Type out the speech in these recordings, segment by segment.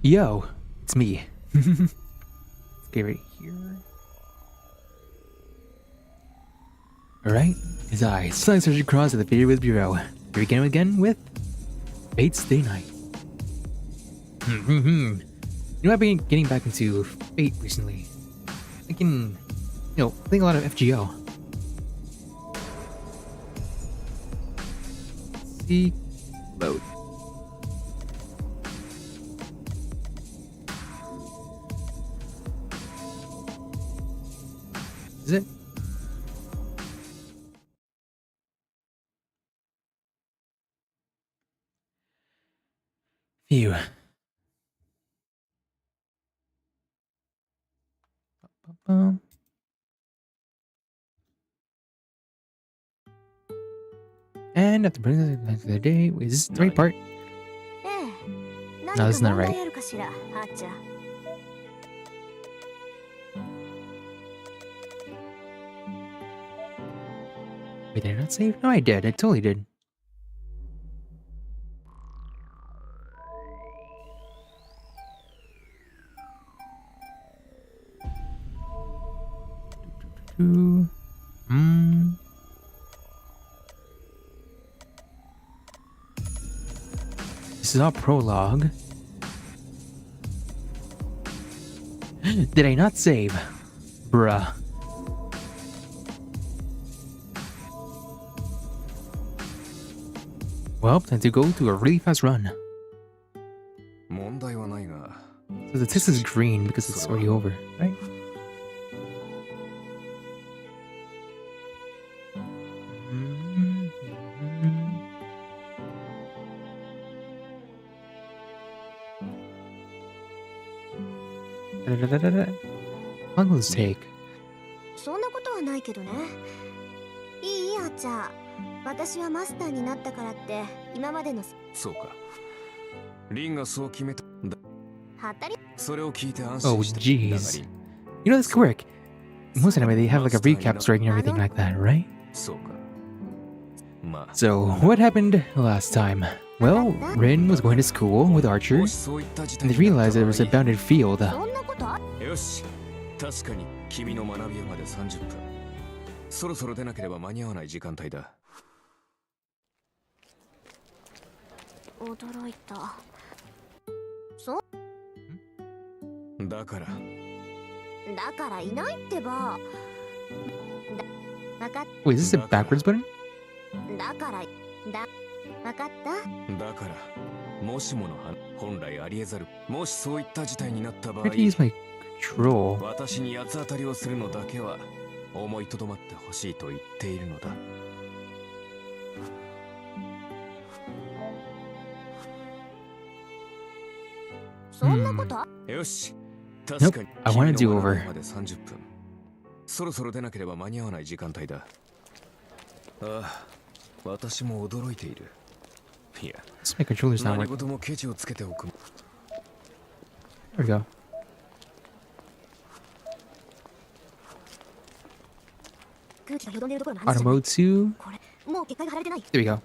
Yo, it's me. Let's get right here. Alright, it's I, Search Across at the video with Bureau. Here we go again with Fate's Day Night. You know, I've been getting back into Fate recently. I can, playing a lot of FGO. See, load. Is it? Phew. And after bringing it back to the day, wait, is this the right part? No, this is not right. Wait, did I not save? No, I did. I totally did. This is our prologue. Did I not save? Bruh. Well, time to go to a really fast run. So the text is green because it's already over, right? How long will this take? そんなことはないけどね。いいあっちゃん。私はマスターになったからって今までのそうか。リンがそう決めたんだ。はったり。それを聞いて安 Oh 心した。 jeez. You know, that's quick. Most of the time they have like a recap story and everything like that, right? そうか。まあ。 So, what happened last time? Well, Rin was going to school with Archer, and they realized there was a bounded field. そんなことあよし。確かに君の学び屋まで30分。そろそろ出なければ間に合わない時間帯だ。驚いた。そうだからいないってば。わかっ Wait, is this a backwards button? だからわかった。だからもしもの本来ありえざるもしそういった事態になった場合 I tried to use my control. 私に八つ当たりをするのだけは思いとどまってほしいと言っているのだ。そんなことよし。 Nope, I want to do over. まで30分。そろそろ出なければ間に合わない時間帯だ。ああ、私も驚いている。いや、 My controller's not 何 working. 事もケチをつけておく。 There we go. Auto mode 2. これもう結界が張られてない。 There we go.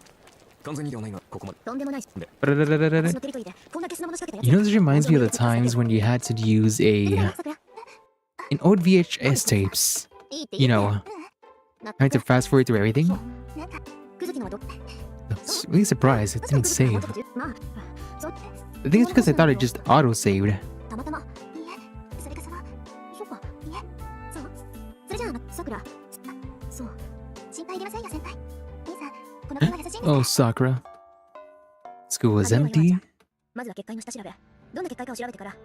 完全にではないがここまで。とんでもないし。 You 私のテリトリーでこんな傑なもの仕掛けた know, this reminds me of the times when you had to use in old VHS tapes. You know, I had to fast forward through everything. I was really surprised it didn't save. I think it's because I thought it just auto saved. たまたま。いいえ、それがさ、そうか、いいえ、そう。それじゃあ、さくら。そう。心配いりませんよ、先輩。兄さん、この子は優しいんです。 Oh, Sakura. School was empty. まずは結界の下調べ。どんな結界かを調べてから。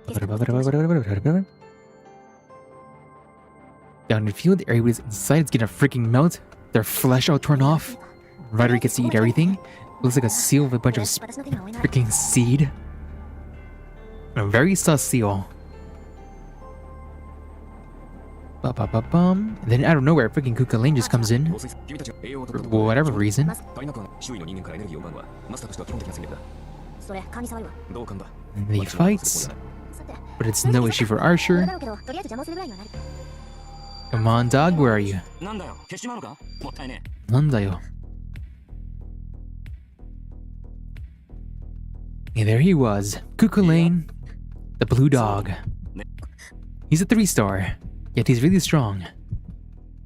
Down in the field, everybody's inside. It's gonna freaking melt. Their flesh all torn off. Ryder gets to eat everything. Looks like a seal with a bunch of freaking seed. A very sus seal. Ba-ba-ba-bum. And then out of nowhere, freaking Kuka Lane just comes in. For whatever reason. 周囲の人間からエネルギーを奪うのはマスターとしては基本的な戦略だ。それ、勘に触るわ。同感だ。 And then he fights. さて、 But it's no issue for Archer. だろうけど、とりあえず邪魔をするぐらいにはなる。 Come on, dog, where are you? なんだよ、消しちまうのか？もったいねえ。 Nandayo. And there he was, Kuka Lane, The blue dog. He's a 3-star, yet he's really strong.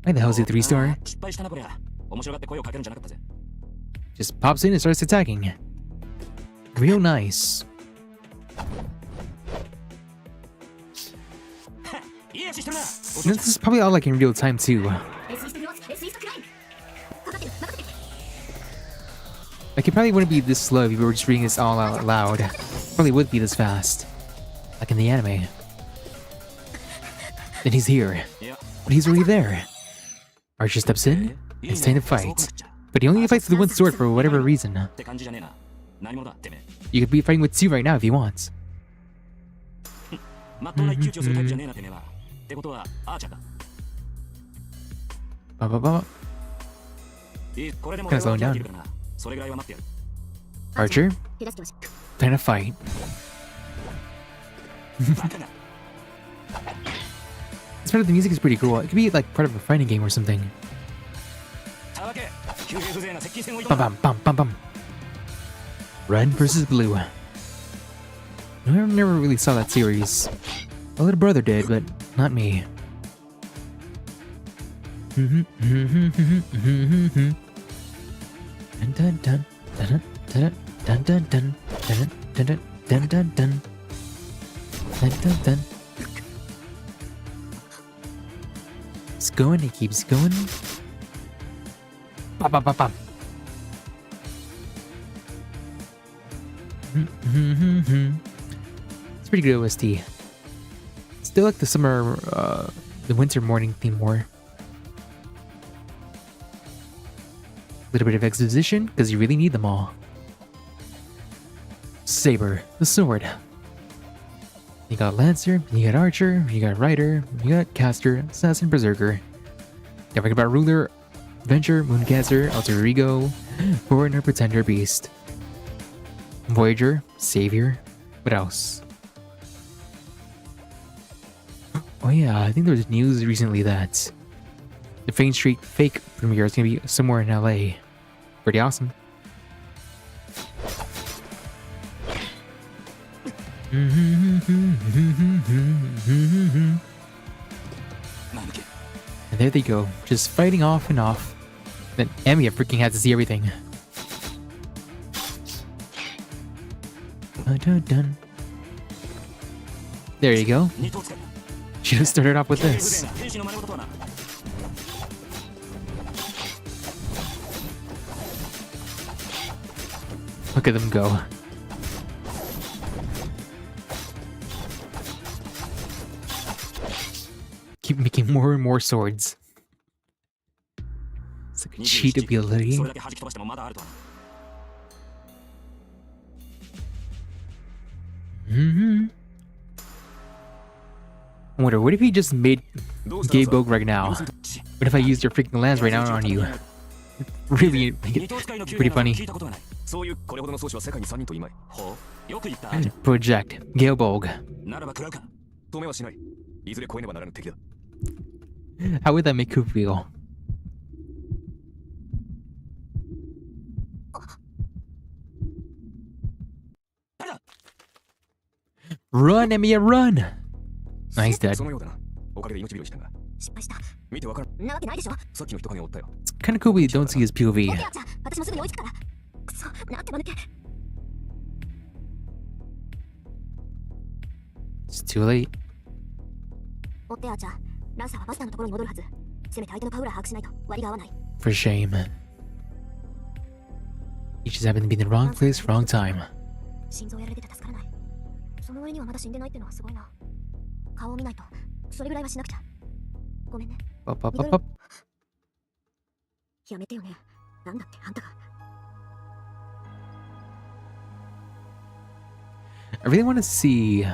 Why the hell is he a 3-star? 失敗したなこりゃ。面白がって声をかけるんじゃなかったぜ。 Just pops in and starts attacking. Real nice. いい足してるな。 This is probably all like in real time too. レスイストクロスレスイストクライムかかってる任せて Like it probably wouldn't be this slow if you were just reading this all out loud. Probably would be this fast. Like in the anime. Then he's here. いや、 But he's already there. Archer steps in. It's time to fight. But he only fights with one sword for whatever reason. って感じじゃねえな。何者だてめえ。 You could be fighting with 2 right now if he wants. まっとうな一騎打ちをするタイプじゃねえなてめえは。ってことはアーチャーだ。 Ba ba ba. いい、これでも Kinda slowing 俺は down. できるからな。それぐらいは待ってやる。 Archer, 手助けをし time to fight. バカな。 This part of the music is pretty cool. It could be like part of a fighting game or something. たわけ。急兵風情な接近戦を挑 Bum んだ。 bum bum bum bum. Red versus blue. I never really saw that series. My little brother did, but not me. Dun dun dun dun dun dun dun dun dun dun dun dun dun dun dun. It's going, it keeps going. Bum bum bum bum. It's pretty good OST. Still like the summer, the winter morning theme more. A little bit of exposition, because you really need them all. Saber, the sword. You got Lancer, you got Archer, you got Rider, you got Caster, Assassin, Berserker. Don't forget about Ruler, Venture, Mooncaster, Alter Ego, Foreigner, Pretender, Beast. Voyager, Savior. What else? Oh yeah, I think there was news recently that the Fane Street fake premiere is gonna be somewhere in LA. Pretty awesome. And there they go, just fighting off and off. Then Emiya freaking had to see everything. Dun, dun. There you go. 二頭使いだ。 Should have started off with 急兵 this. 風情な兵士の真似事とはな。 Look at them go. Keep making more and more swords. It's like a cheat ability. それだけ弾き飛ばしてもまだあるとはな。 I wonder, what if he just made gay Bogue right now? What if I used your freaking lance right now on you? Really make 二 it 頭使いの急 pretty 兵など funny. 聞いたことがない。そういうこれほどの装置は世界に3人といまい。ほう、よく言ったアーチャー。 Project Gale Bogue. ならば食らうか。止めはしない。いずれ越えねばならぬ敵だ。 How would that make you feel? Run, Emiya, run! Nice, dead. そのようだな。おかげで命拾いしたが。失敗した見てわからん。なわけないでしょさっきの人影を追ったよ。 It's kind of cool we don't see his オッ POV. ケーアーチャー私もすぐに追いつくからくそなんて間抜け It's too late. 追ってアーチャーランサーはバスターのところに戻るはずせめて相手のパウラー把握しないと割が合わない For shame. You just happen to be in the wrong place, wrong time. 心臓やられてた助からないその割にはまだ死んでないってのはすごいな顔を見ないとそれぐらいはしなくちゃごめんね Up, up, up, up. やめてよねなんだってあんたが I really want to see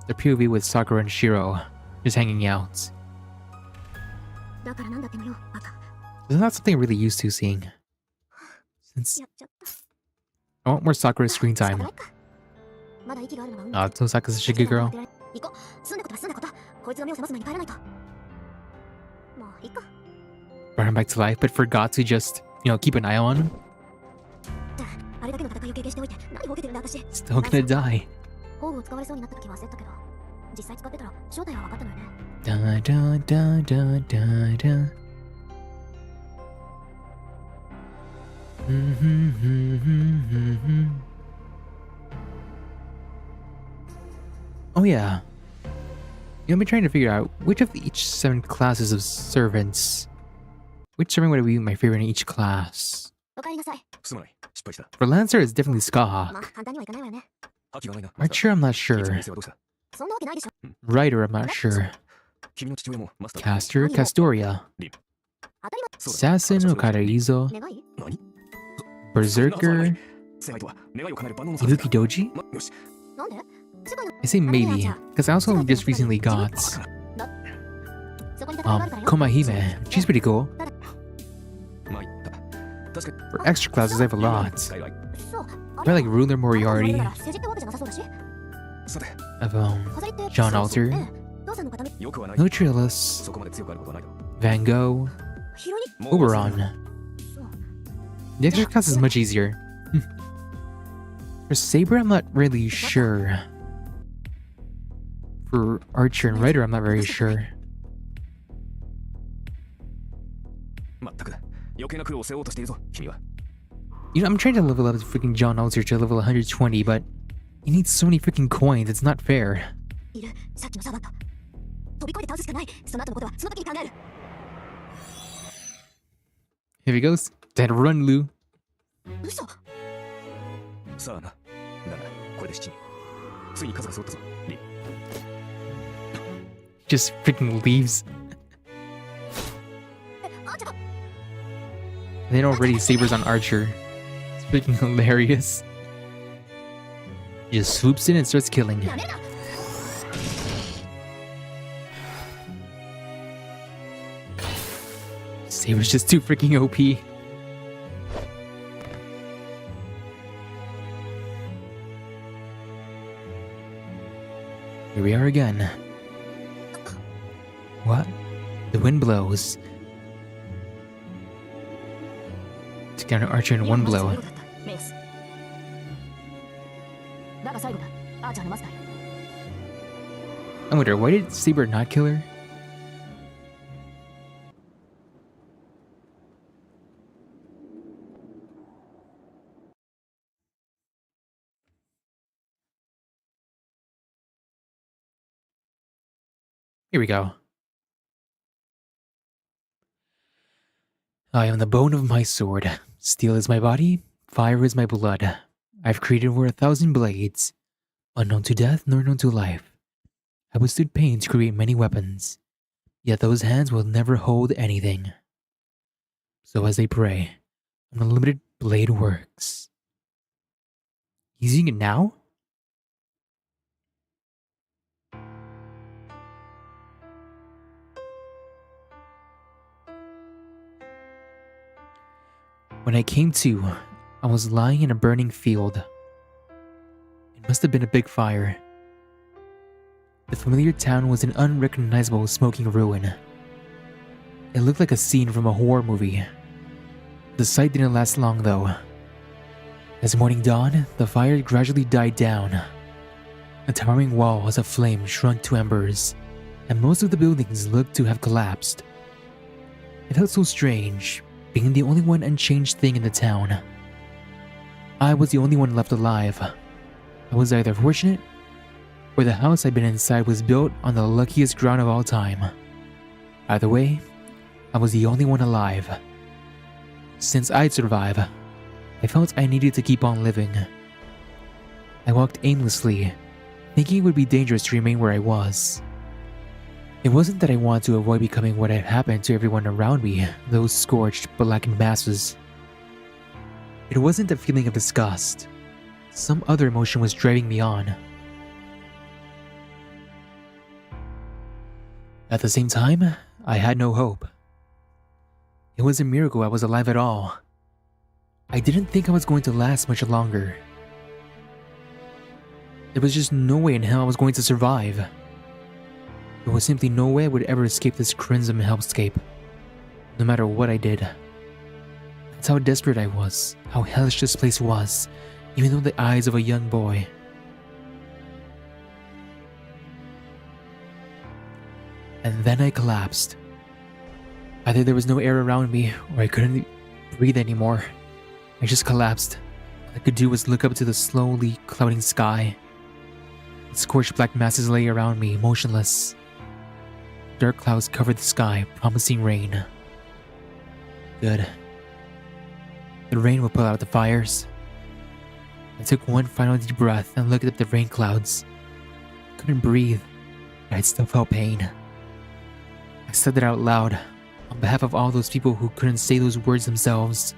the POV with Sakura and Shiro just hanging out. だからなんだってのよバカ It's not something I'm really used to seeing. Since やっちゃった I want more Sakura screen 仕方 time. ないかまだ息があるのは運 Ah, so Sakura's such a good girl. 行こう済んだことは済んだことこいつの目を覚ます前に帰らないともういいか Brought him back to life, but forgot to just, keep an eye on him. あれだけの戦いを経験しておいて何ボケてるんだ私 Still gonna die. 宝具を使われそうになった時は焦ったけど、実際使ってたら正体は分かったのよね。Da da da da da da. Oh yeah. I've been trying to figure out which of each 7 classes of servants, which servant would be my favorite in each class. お帰りなさい。すまない。失敗した。 For Lancer, it's definitely ま Skahawk. あ簡単にはいかないわよね。覇気がないな。 Archer, I'm not いつも sure. 店はどうした？そんなわけないでしょ。 Rider, I'm not sure. 君の父親もマスター。 Caster, Castoria. 当たりそうだ。 Assassin, Okadaizo. 前。願い？何？ Berserker, 世界とは願いを叶える万能の Ibuki Doji? よし。なんで？世界の I say maybe, because I also just recently got そこに戦いがあるからよ。 Komahime. She's pretty cool. まあ言った。確かに。 For extra classes, I have a lot. 使いがい。そう。 I like Ruler Moriarty. 政治ってわけじゃなさそうだし。さて、 I have 飾りって John Alter. ええ父さんの形見。よくはない。 Neutralis, そこまで強くあることはないだろ Van Gogh, ヒロに。う。もう Oberon. そう。 The extra class is much easier. For Saber, I'm not really sure. For Archer and Rider, I'm not very sure. まったく余計な苦労を背負おうとしているぞ、君は。You know, I'm trying to level up freaking John Alter to level 120, but he needs so many freaking coins, it's not fair. いる。さっきのサーバント。飛び越えて倒すしかない。その後のことはその時に考える。 Here he goes. Then run, Lou. 嘘。さあな。だが、これで7人。ついに数が揃ったぞ、リン。 Just freaking leaves. あ、ちょっと。 And then already Saber's on Archer. It's freaking hilarious. He just swoops in and starts killing. やめるな。 Saber's just too freaking OP. Here we are again. What? The wind blows. Took down an Archer in one blow. メイス。だが最後だ。アーチャーのマスターよ。 I wonder, why did Saber not kill her? Here we go. I am the bone of my sword. Steel is my body, fire is my blood. I've created over 1,000 blades, unknown to death nor known to life. I withstood pain to create many weapons, yet those hands will never hold anything. So as they pray, an unlimited blade works. He's using it now? When I came to, I was lying in a burning field. It must have been a big fire. The familiar town was an unrecognizable smoking ruin. It looked like a scene from a horror movie. The sight didn't last long though. As morning dawned, the fire gradually died down. The towering walls of flame shrunk to embers, and most of the buildings looked to have collapsed. It felt so strange, being the only one unchanged thing in the town. I was the only one left alive. I was either fortunate, or the house I'd been inside was built on the luckiest ground of all time. Either way, I was the only one alive. Since I'd survive, I felt I needed to keep on living. I walked aimlessly, thinking it would be dangerous to remain where I was. It wasn't that I wanted to avoid becoming what had happened to everyone around me, those scorched, blackened masses. It wasn't a feeling of disgust. Some other emotion was driving me on. At the same time, I had no hope. It was a miracle I was alive at all. I didn't think I was going to last much longer. There was just no way in hell I was going to survive. There was simply no way I would ever escape this crimson hellscape, no matter what I did. That's how desperate I was, how hellish this place was, even though the eyes of a young boy. And then I collapsed. Either there was no air around me or I couldn't breathe anymore. I just collapsed. All I could do was look up to the slowly clouding sky. Scorched black masses lay around me, motionless. Dark clouds covered the sky, promising rain. Good. The rain would put out the fires. I took one final deep breath and looked at the rain clouds. I couldn't breathe, but I still felt pain. I said it out loud, on behalf of all those people who couldn't say those words themselves.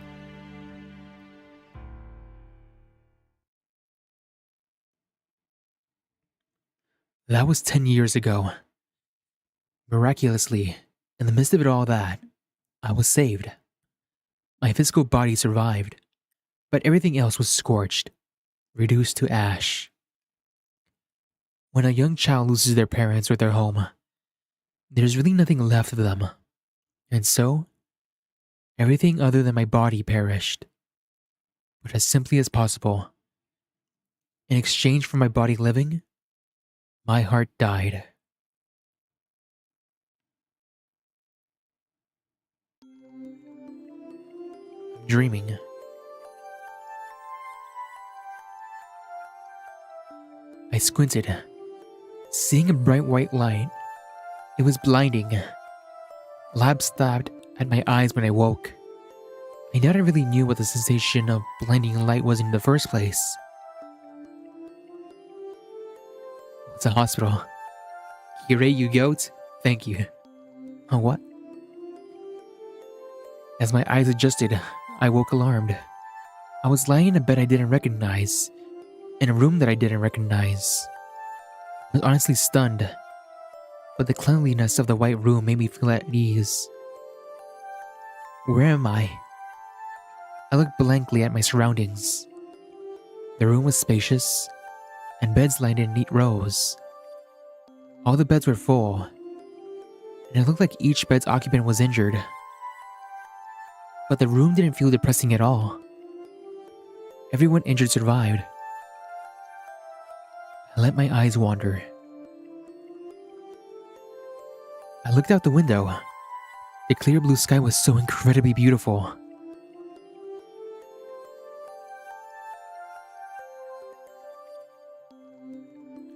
That was 10 years ago. Miraculously, in the midst of it all that, I was saved. My physical body survived, but everything else was scorched, reduced to ash. When a young child loses their parents or their home, there's really nothing left of them. And so, everything other than my body perished. But as simply as possible, in exchange for my body living, my heart died. I'm dreaming. I squinted, seeing a bright white light. It was blinding. Lab stabbed at my eyes when I woke. I never really knew what the sensation of blinding light was in the first place. It's a hospital. Here you goat. Thank you. Oh, what? As my eyes adjusted, I woke alarmed. I was lying in a bed I didn't recognize, in a room that I didn't recognize. I was honestly stunned, but the cleanliness of the white room made me feel at ease. Where am I? I looked blankly at my surroundings. The room was spacious, and beds lined in neat rows. All the beds were full, and it looked like each bed's occupant was injured. But the room didn't feel depressing at all. Everyone injured survived. I let my eyes wander. I looked out the window. The clear blue sky was so incredibly beautiful.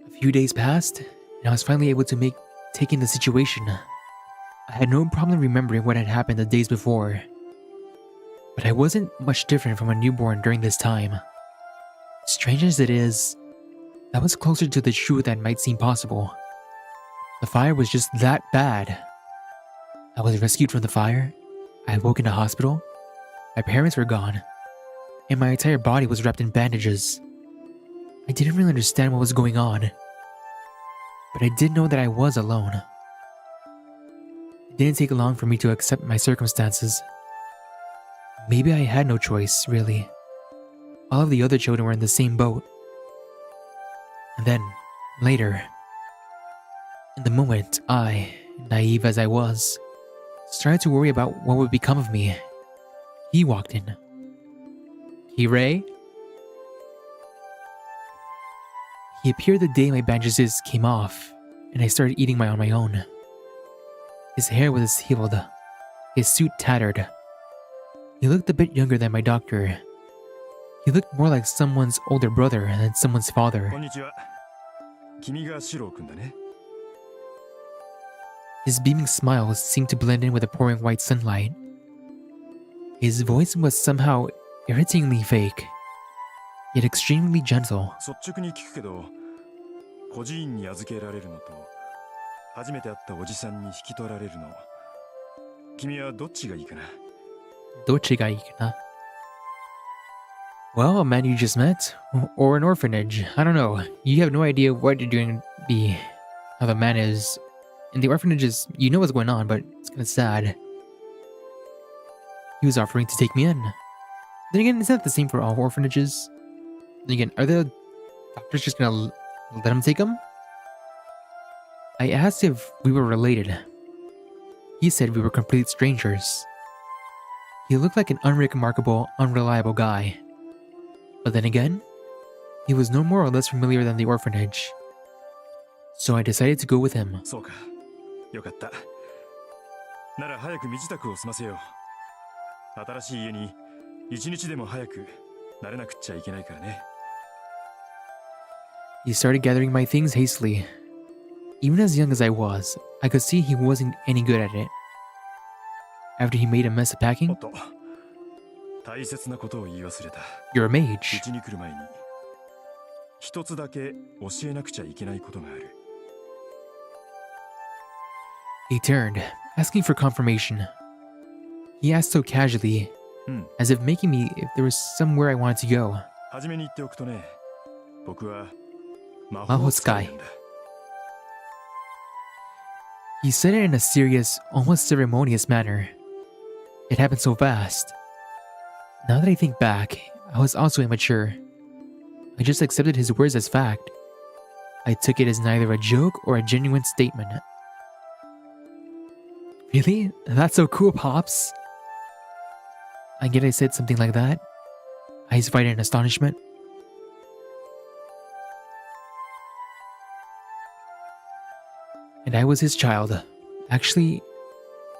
A few days passed, and I was finally able to take in the situation. I had no problem remembering what had happened the days before. But I wasn't much different from a newborn during this time. Strange as it is, that was closer to the truth than might seem possible. The fire was just that bad. I was rescued from the fire. I woke in a hospital. My parents were gone. And my entire body was wrapped in bandages. I didn't really understand what was going on. But I did know that I was alone. It didn't take long for me to accept my circumstances. Maybe I had no choice, really. All of the other children were in the same boat. And then, later, in the moment, I, naive as I was, started to worry about what would become of me. He walked in. Kirei? He appeared the day my bandages came off, and I started eating on my own. His hair was disheveled, his suit tattered. He looked a bit younger than my doctor. He looked more like someone's older brother than someone's father. こんにちは。君がシロー君だね。His beaming smile seemed to blend in with the pouring white sunlight. His voice was somehow irritatingly fake, yet extremely gentle. 率直に聞くけど、孤児院に預けられるのと、初めて会ったおじさんに引き取られるの、君はどっちがいいかな？ Well, a man you just met, or an orphanage. I don't know. You have no idea what you're doing. How the man is. In the orphanages, you know what's going on, but it's kind of sad. He was offering to take me in. Then again, isn't that the same for all orphanages? Then again, are the doctors just gonna let him take him? I asked if we were related. He said we were complete strangers. He looked like an unremarkable, unreliable guy. But then again, he was no more or less familiar than the orphanage. So I decided to go with him. そうか。よかった。なら早く身支度を済ませよう。新しい家に一日でも早く慣れなくっちゃいけないからね。 He started gathering my things hastily. Even as young as I was, I could see he wasn't any good at it. After he made a mess of お packing, っと、大切なことを言い忘れた。 you're a う mage. ちに来る前に一つだけ教えなくちゃいけないことがある。 He turned, asking for confirmation. He asked so casually, うん。 as if making me if there was somewhere I wanted to go. はじめに言っておくとね、僕は魔魔法使い。なんだ。 He said it in a serious, almost ceremonious manner. It happened so fast. Now that I think back, I was also immature. I just accepted his words as fact. I took it as neither a joke or a genuine statement. Really? That's so cool, Pops. I get I said something like that. Eyes wide in astonishment. And I was his child. Actually,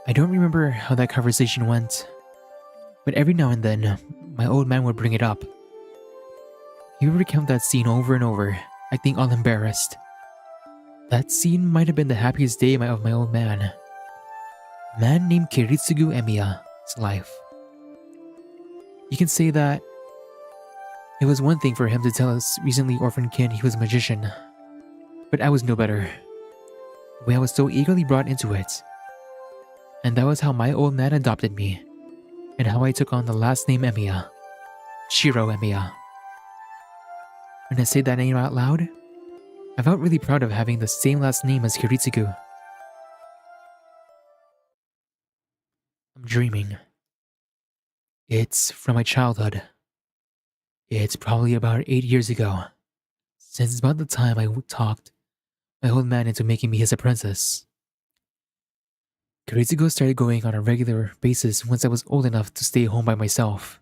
I don't remember how that conversation went. But every now and then, my old man would bring it up. He would recount that scene over and over, acting all embarrassed. That scene might have been the happiest day of my old man. A man named Kiritsugu Emiya's life. You can say that it was one thing for him to tell his recently orphaned kid he was a magician. But I was no better. The way I was so eagerly brought into it. And that was how my old man adopted me. And how I took on the last name Emiya. Shiro Emiya. When I say that name out loud, I felt really proud of having the same last name as Kiritsugu. I'm dreaming. It's from my childhood. It's probably about 8 years ago. Since about the time I talked my old man into making me his apprentice. Kiritsugu started going on a regular basis once I was old enough to stay home by myself.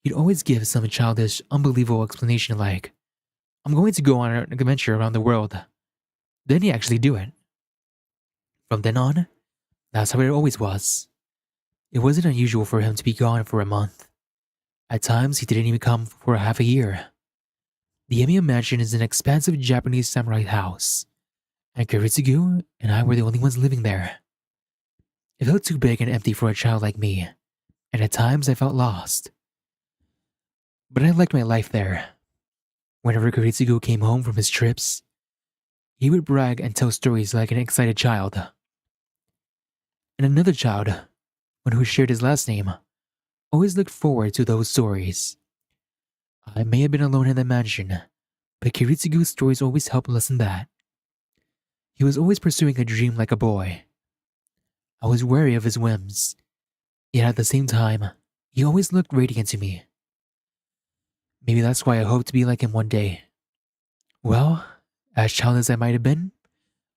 He'd always give some childish, unbelievable explanation like, I'm going to go on an adventure around the world. Then he'd actually do it. From then on, that's how it always was. It wasn't unusual for him to be gone for a month. At times, he didn't even come for half a year. The Emiya mansion is an expansive Japanese samurai house, and Kiritsugu and I were the only ones living there. It felt too big and empty for a child like me, and at times I felt lost. But I liked my life there. Whenever Kiritsugu came home from his trips, he would brag and tell stories like an excited child. And another child, one who shared his last name, always looked forward to those stories. I may have been alone in the mansion, but Kiritsugu's stories always helped lessen that. He was always pursuing a dream like a boy. I was wary of his whims, yet at the same time, he always looked radiant to me. Maybe that's why I hoped to be like him one day. Well, as childish as I might have been,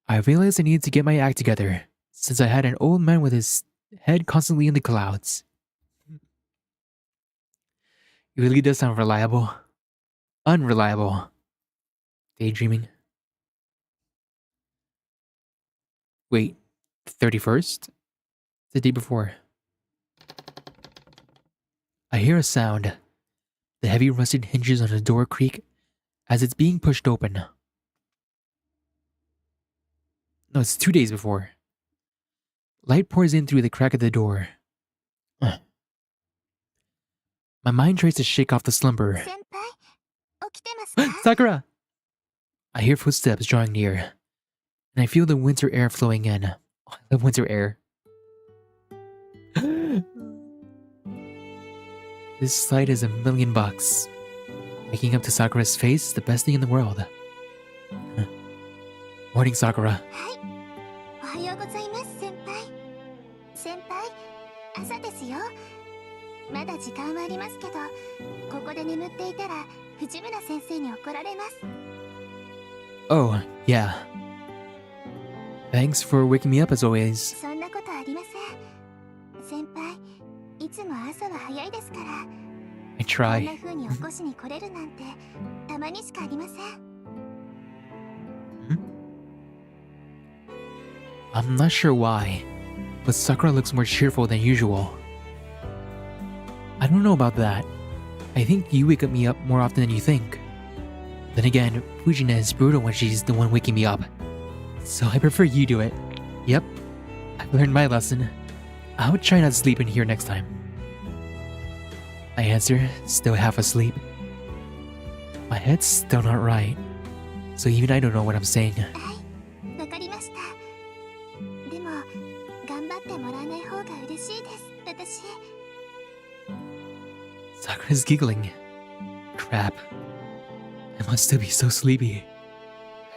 I realized I needed to get my act together, since I had an old man with his head constantly in the clouds. It really does sound reliable. Unreliable. Daydreaming. Wait, 31st? The day before. I hear a sound. The heavy rusted hinges on the door creak as it's being pushed open. No, it's 2 days before. Light pours in through the crack of the door. My mind tries to shake off the slumber. 先輩起きてますか Sakura! I hear footsteps drawing near, and I feel the winter air flowing in. Oh, I love winter air. This sight is $1,000,000. Making up to Sakura's face the best thing in the world. Morning, Sakura. はいおはようございます先輩先輩朝ですよまだ時間はありますけどここで眠っていたら藤村先生に怒られます Oh, yeah. Thanks for waking me up as always. そんなことありません先輩いつも朝は早いですから I こんな try. 風に起こしに来れるなんてたまにしかありません I'm not sure why, but Sakura looks more cheerful than usual. I don't know about that. I think you wake me up more often than you think. Then again, Fujina is brutal when she's the one waking me up. So I prefer you do it. Yep, I've learned my lesson. I'll try not to sleep in here next time. I answer, still half asleep. My head's still not right, so even I don't know what I'm saying. わかりました。でも頑張ってもらわない方が嬉しいです。私。Sakura's giggling. Crap. I must still be so sleepy.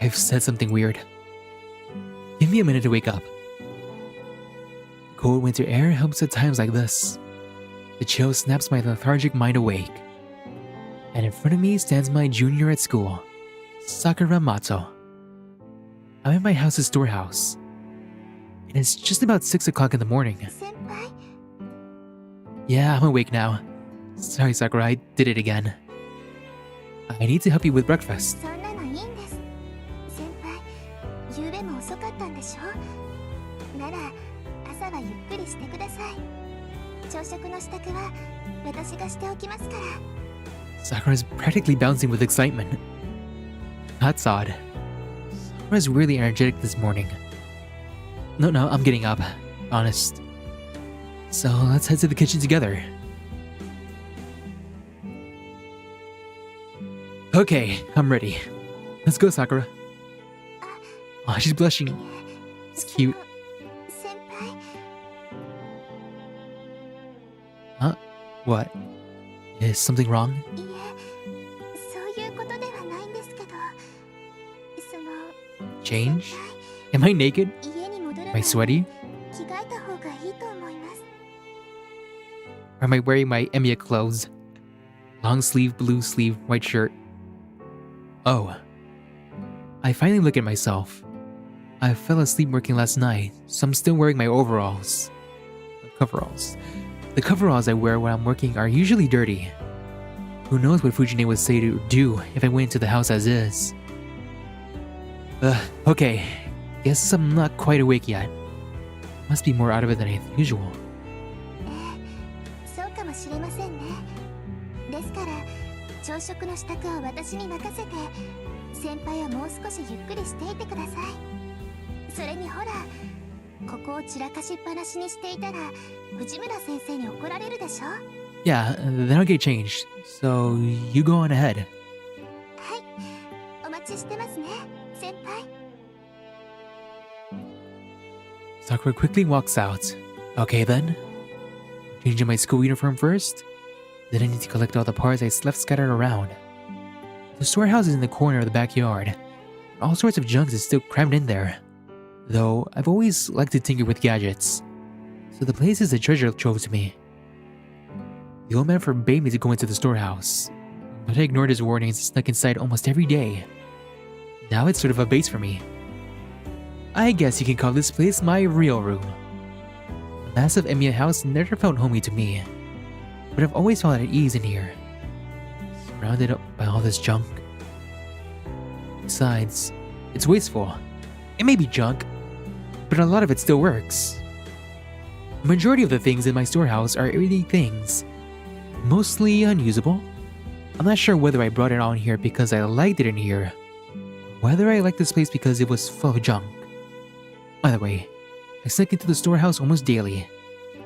I've said something weird. Give me a minute to wake up. The cold winter air helps at times like this. The chill snaps my lethargic mind awake. And in front of me stands my junior at school, Sakura Mato. I'm in my house's storehouse. And it's just about 6 o'clock in the morning. 先輩。 Yeah, I'm awake now. Sorry, Sakura, I did it again. I need to help you with breakfast. そんなのいいんです。先輩、夕べも遅かったんでしょ。なら朝はゆっくりしてください。朝食の支度は私がしておきますから。 Sakura's practically bouncing with excitement. That's odd. Sakura's really energetic this morning. No, I'm getting up. Honest. So let's head to the kitchen together. Okay, I'm ready. Let's go, Sakura. Oh, she's blushing. It's cute. 先輩。 Huh? What? Is something wrong? いえ、そういうことではないんですけど、その Change? Am I naked? 家に戻る Am 前 I に sweaty? 着替えた方がいいと思います。 Or am I wearing my Emiya clothes? Long sleeve, blue sleeve, white shirt. Oh. I finally look at myself. I fell asleep working last night, so I'm still wearing my overalls. Coveralls. The coveralls I wear when I'm working are usually dirty. Who knows what Fujine would say to do if I went into the house as is. Okay. Guess I'm not quite awake yet. Must be more out of it than usual. そうかもしれませんね。ですから朝食の支度は私に任せて、先輩はもう少しゆっくりしていてください。それにほら、ここを散らかしっぱなしにしていたら藤村先生に怒られるでしょ。 Yeah, then I'll get changed. So you go on ahead. はい、お待ちしてますね、先輩。 Sakura quickly walks out. Okay then. Changing my school uniform first. Then I need to collect all the parts I left scattered around. The storehouse is in the corner of the backyard. All sorts of junk is still crammed in there. Though I've always liked to tinker with gadgets, so the place is a treasure trove to me. The old man forbade me to go into the storehouse, but I ignored his warnings and snuck inside almost every day. Now it's sort of a base for me. I guess you can call this place my real room. The massive Emiya house never felt homey to me, but I've always felt at ease in here, surrounded up by all this junk. Besides, it's wasteful. It may be junk, but a lot of it still works. The majority of the things in my storehouse are everyday things, mostly unusable. I'm not sure whether I brought it on here because I liked it in here, or whether I liked this place because it was full of junk. By the way, I snuck into the storehouse almost daily,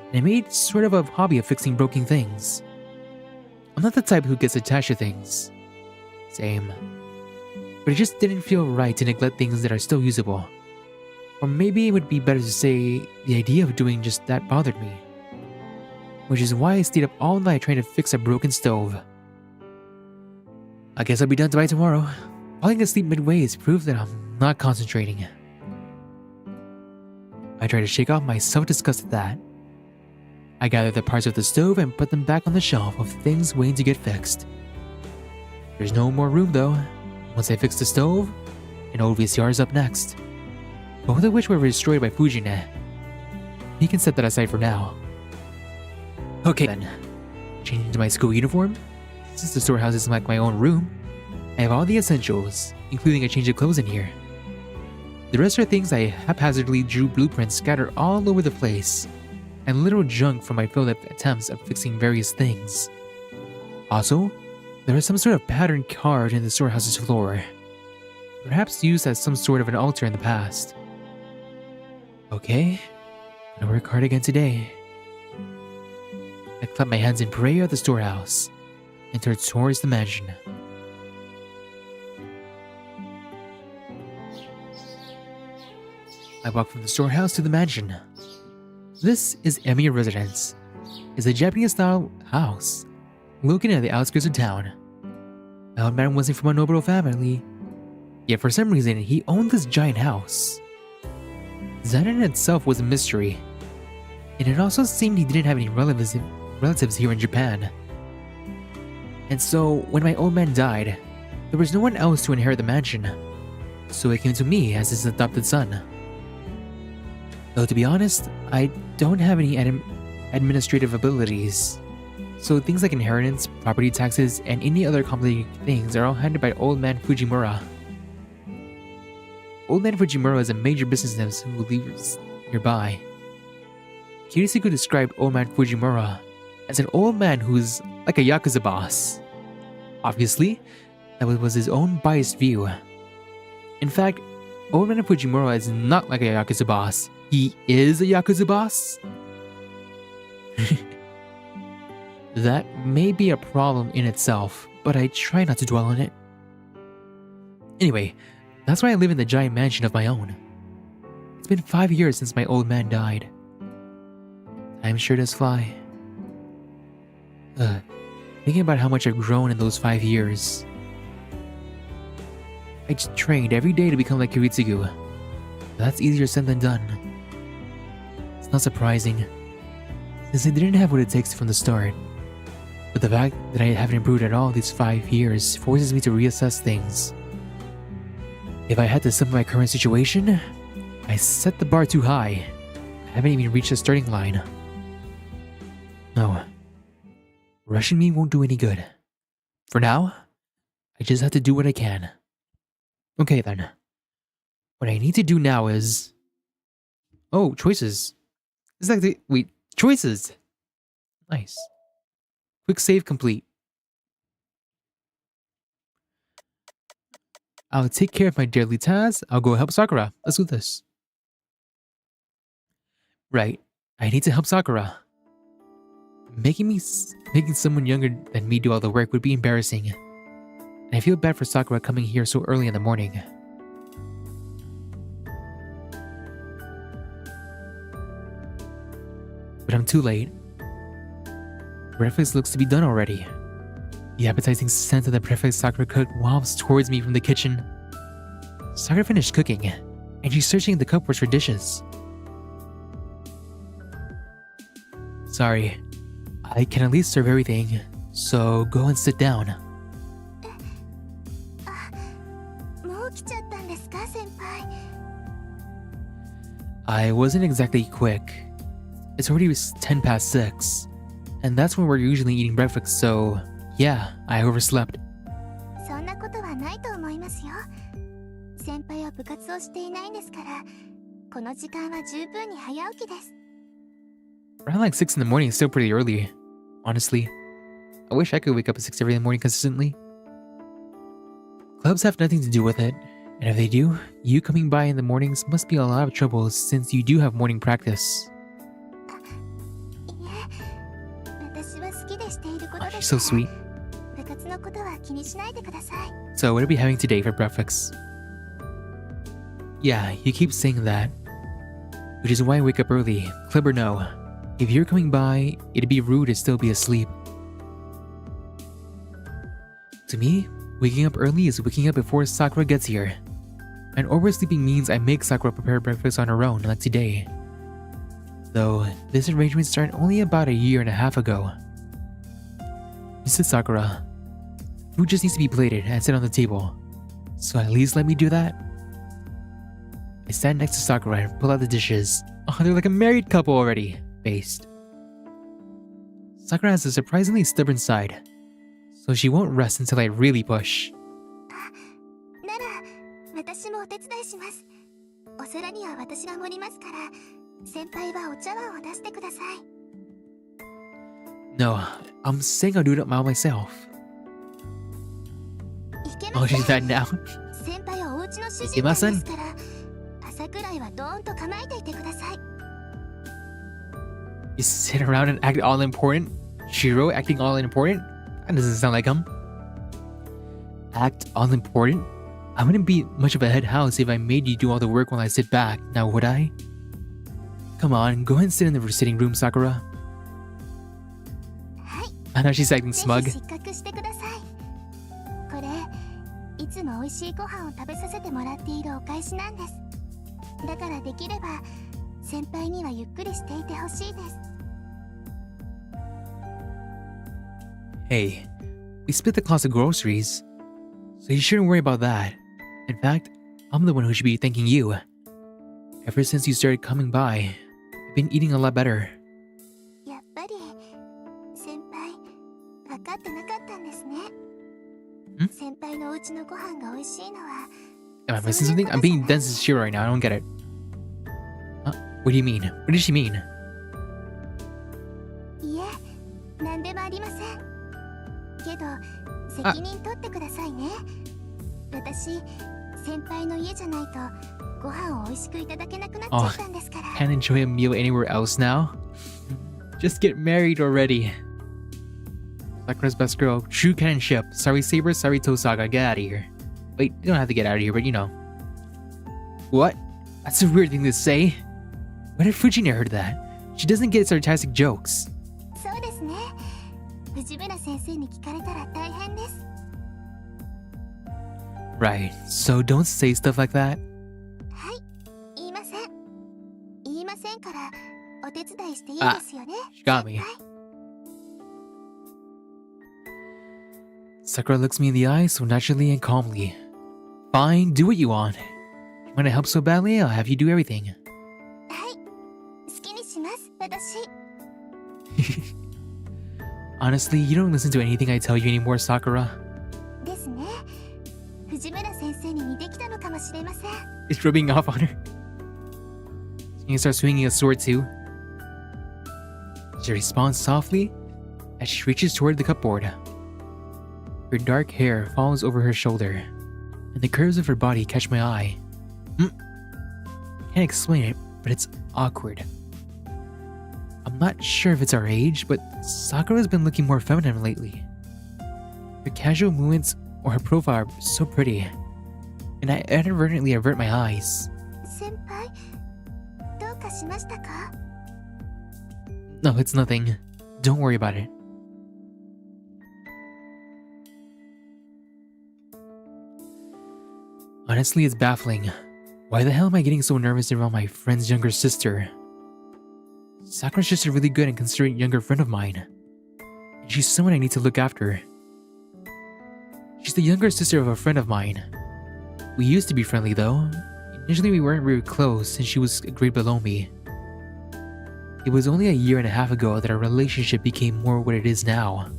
and I made sort of a hobby of fixing broken things. I'm not the type who gets attached to things. Same. But it just didn't feel right to neglect things that are still usable. Or maybe it would be better to say the idea of doing just that bothered me. Which is why I stayed up all night trying to fix a broken stove. I guess I'll be done by tomorrow. Falling asleep midway is proof that I'm not concentrating. I try to shake off my self-disgust at that. I gather the parts of the stove and put them back on the shelf of things waiting to get fixed. There's no more room though. Once I fix the stove, an old VCR is up next. Both of which were destroyed by Fujine. He can set that aside for now. Okay then. Changing to my school uniform. Since the storehouse is like my own room, I have all the essentials, including a change of clothes in here. The rest are things I haphazardly drew blueprints scattered all over the place, and little junk from my failed attempts at fixing various things. Also, there is some sort of pattern carved in the storehouse's floor, perhaps used as some sort of an altar in the past. Okay, gonna work hard again today. I clap my hands in prayer at the storehouse and turn towards the mansion. I walk from the storehouse to the mansion. This is Emiya residence. It's a Japanese-style house located at the outskirts of town. My old man wasn't from a noble family, yet for some reason he owned this giant house. That in itself was a mystery, and it also seemed he didn't have any relatives here in Japan. And so, when my old man died, there was no one else to inherit the mansion, so it came to me as his adopted son. Though to be honest, I don't have any administrative abilities, so things like inheritance, property taxes, and any other complicated things are all handled by Old Man Fujimura. Old Man Fujimura is a major businessman who lives nearby. Kirisuko described Old Man Fujimura as an old man who's like a Yakuza boss. Obviously, that was his own biased view. In fact, Old Man Fujimura is not like a Yakuza boss. He is a Yakuza boss? That may be a problem in itself, but I try not to dwell on it. Anyway, that's why I live in the giant mansion of my own. It's been 5 years since my old man died. Time sure does fly. Thinking about how much I've grown in those 5 years. I just trained every day to become like Kiritsugu. That's easier said than done. It's not surprising, since I didn't have what it takes from the start. But the fact that I haven't improved at all these 5 years forces me to reassess things. If I had to sum up my current situation, I set the bar too high. I haven't even reached the starting line. No. Rushing me won't do any good. For now, I just have to do what I can. Okay then. What I need to do now is... Oh, choices. It's like the... Wait, choices! Nice. Quick save complete. I'll take care of my daily tasks. I'll go help Sakura. Let's do this. Right. I need to help Sakura. Making someone younger than me do all the work would be embarrassing. And I feel bad for Sakura coming here so early in the morning. But I'm too late. Breakfast looks to be done already. The appetizing scent of the perfect Sakura cook wafts towards me from the kitchen. Sakura finished cooking, and she's searching the cupboards for dishes. Sorry, I can at least serve everything, so go and sit down. もう来ちゃったんですか、先輩。 I wasn't exactly quick. It's already 10 past 6, and that's when we're usually eating breakfast, so yeah, I overslept. そんなことはないと思いますよ。先輩は部活をしていないんですから、この時間は十分に早起きです。 Around like 6 in the morning is still pretty early, honestly. I wish I could wake up at 6 every morning consistently. Clubs have nothing to do with it, and if they do, you coming by in the mornings must be a lot of trouble since you do have morning practice. いえ、私は好きでしていること Oh, で she's す so から。 sweet. 部活のことは気にしないでください。 So what are we having today for breakfast? Yeah, you keep saying that. Which is why I wake up early, club or no. If you're coming by, it'd be rude to still be asleep. To me, waking up early is waking up before Sakura gets here. And oversleeping means I make Sakura prepare breakfast on her own, like today. Though, this arrangement started only about a year and a half ago. You said Sakura. Food just needs to be plated and sit on the table. So at least let me do that? I stand next to Sakura and pull out the dishes. Oh, they're like a married couple already. Based. Sakura has a surprisingly stubborn side, so she won't rest until I really push. なら、私もお手伝いします。お皿には私が盛りますから、先輩はお茶碗を出してください。 No, I'm saying I'll do it all myself. いけ I'll ませ do ん。 that now. 先輩はお家の主い人けませんなんですから、朝くらいはドーンと構えていてください。 You sit around and act all important? Shiro acting all important? That doesn't sound like him. Act all important? I wouldn't be much of a head house if I made you do all the work while I sit back, now would I? Come on, go ahead and sit in the sitting room, Sakura. はい、 I know she's acting ぜ smug. ひ失格してください。これ、いつも美味しいご飯を食べさせてもらっているお返しなんです。だからできれば、先輩にはゆっくりしていてほしいです。 Hey, we split the cost of groceries, so you shouldn't worry about that. In fact, I'm the one who should be thanking you. Ever since you started coming by, I've been eating a lot better. やっぱり、先輩、分かってなかったんですね。ん？先輩のお家のご飯が美味しいのは、 Am I missing something? I'm being dense as shit right now. I don't get it. What do you mean? What does she mean? いえ、なんでもありません。けど、責任取ってくださいね。私、先輩の家じゃないと、ご飯を美味しくいただけなくなっちゃったんですから。 Can't enjoy a meal anywhere else now? Just get married already. Sakura's best girl, true canon ship. Sorry Saber, sorry Tosaga, get out of here. Wait, you don't have to get out of here, but you know. What? That's a weird thing to say. When did Fujina heard that? She doesn't get sarcastic jokes. そうですね。藤村先生に聞かれたら大変です。 Right, so don't say stuff like that. はい、言いません。言いませんから、お手伝いしていいですよね。 She got me. Sakura looks me in the eye so naturally and calmly. Fine, do what you want. When I help so badly, I'll have you do everything. はい、好きにします、私。 Honestly, you don't listen to anything I tell you anymore, Sakura. ですね。藤村先生に似てきたのかもしれません。 It's rubbing off on her. She can start swinging a sword too. She responds softly as she reaches toward the cupboard. Her dark hair falls over her shoulder, and the curves of her body catch my eye. Can't explain it, but it's awkward. I'm not sure if it's our age, but Sakura's been looking more feminine lately. Her casual movements or her profile are so pretty, and I inadvertently avert my eyes. 先輩、どうかしましたか？ No, it's nothing. Don't worry about it. Honestly, it's baffling. Why the hell am I getting so nervous around my friend's younger sister? Sakura's just a really good and considerate younger friend of mine, and she's someone I need to look after. She's the younger sister of a friend of mine. We used to be friendly though. Initially we weren't very close since she was a grade below me. It was only a year and a half ago that our relationship became more what it is now.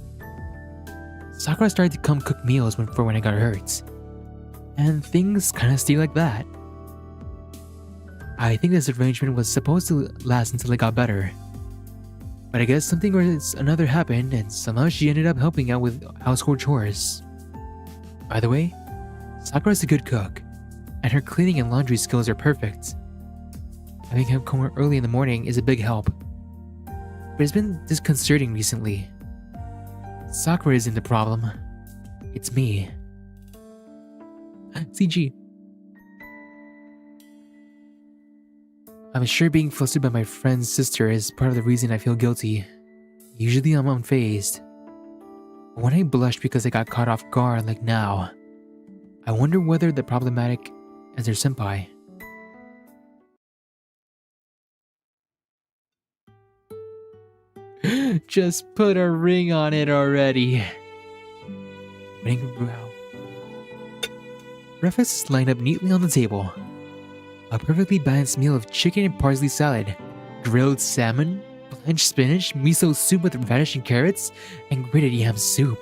Sakura started to come cook meals for when I got hurt, and things kinda stayed like that. I think this arrangement was supposed to last until I got better, but I guess something or another happened and somehow she ended up helping out with household chores. By the way, Sakura's a good cook, and her cleaning and laundry skills are perfect. Having him come early in the morning is a big help, but it's been disconcerting recently. Sakura isn't the problem, it's me. CG. I'm sure being flustered by my friend's sister is part of the reason I feel guilty. Usually I'm unfazed. But when I blush because I got caught off guard like now, I wonder whether they're problematic as their senpai. Just put a ring on it already. Wedding brow. Breakfast is lined up neatly on the table. A perfectly balanced meal of chicken and parsley salad, grilled salmon, blanched spinach, miso soup with radish and carrots, and grated yam soup.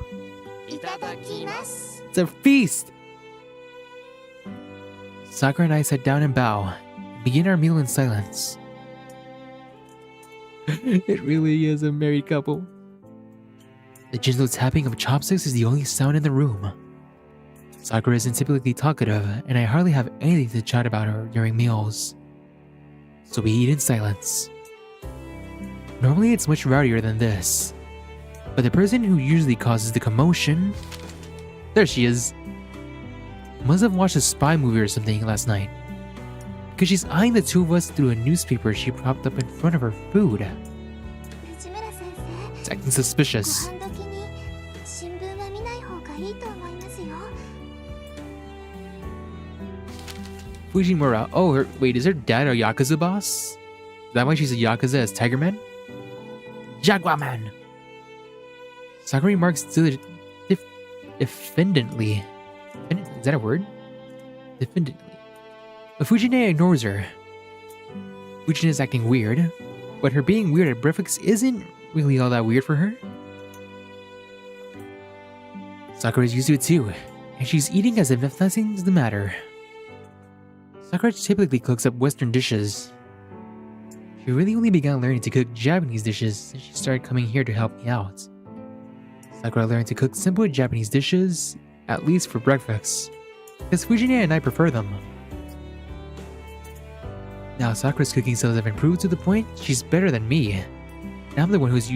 いただきます。 It's a feast! Sakura and I sat down and bow, begin our meal in silence. It really is a married couple. The gentle tapping of chopsticks is the only sound in the room. Sakura isn't typically talkative, and I hardly have anything to chat about her during meals. So we eat in silence. Normally it's much rowdier than this, but the person who usually causes the commotion... There she is. Must have watched a spy movie or something last night, because she's eyeing the two of us through a newspaper she propped up in front of her food. 藤村先生、 It's acting ご suspicious. 飯時に新聞は見ない方がいいと思いますよ。 Fujimura. Oh, wait, is her dad a Yakuza boss? Is that why she's a Yakuza as Tiger Man? Jaguar Man! Sakura remarks diffidently. Is that a word? Diffidently. But Fujine ignores her. Fujine is acting weird, but her being weird at breakfast isn't really all that weird for her. Sakura's used to it too, and she's eating as if nothing's the matter. Sakura typically cooks up Western dishes. She really only began learning to cook Japanese dishes since she started coming here to help me out. Sakura learned to cook simple Japanese dishes, at least for breakfast, because Fujine and I prefer them. Now Sakura's cooking skills have improved to the point she's better than me, and I'm the one who was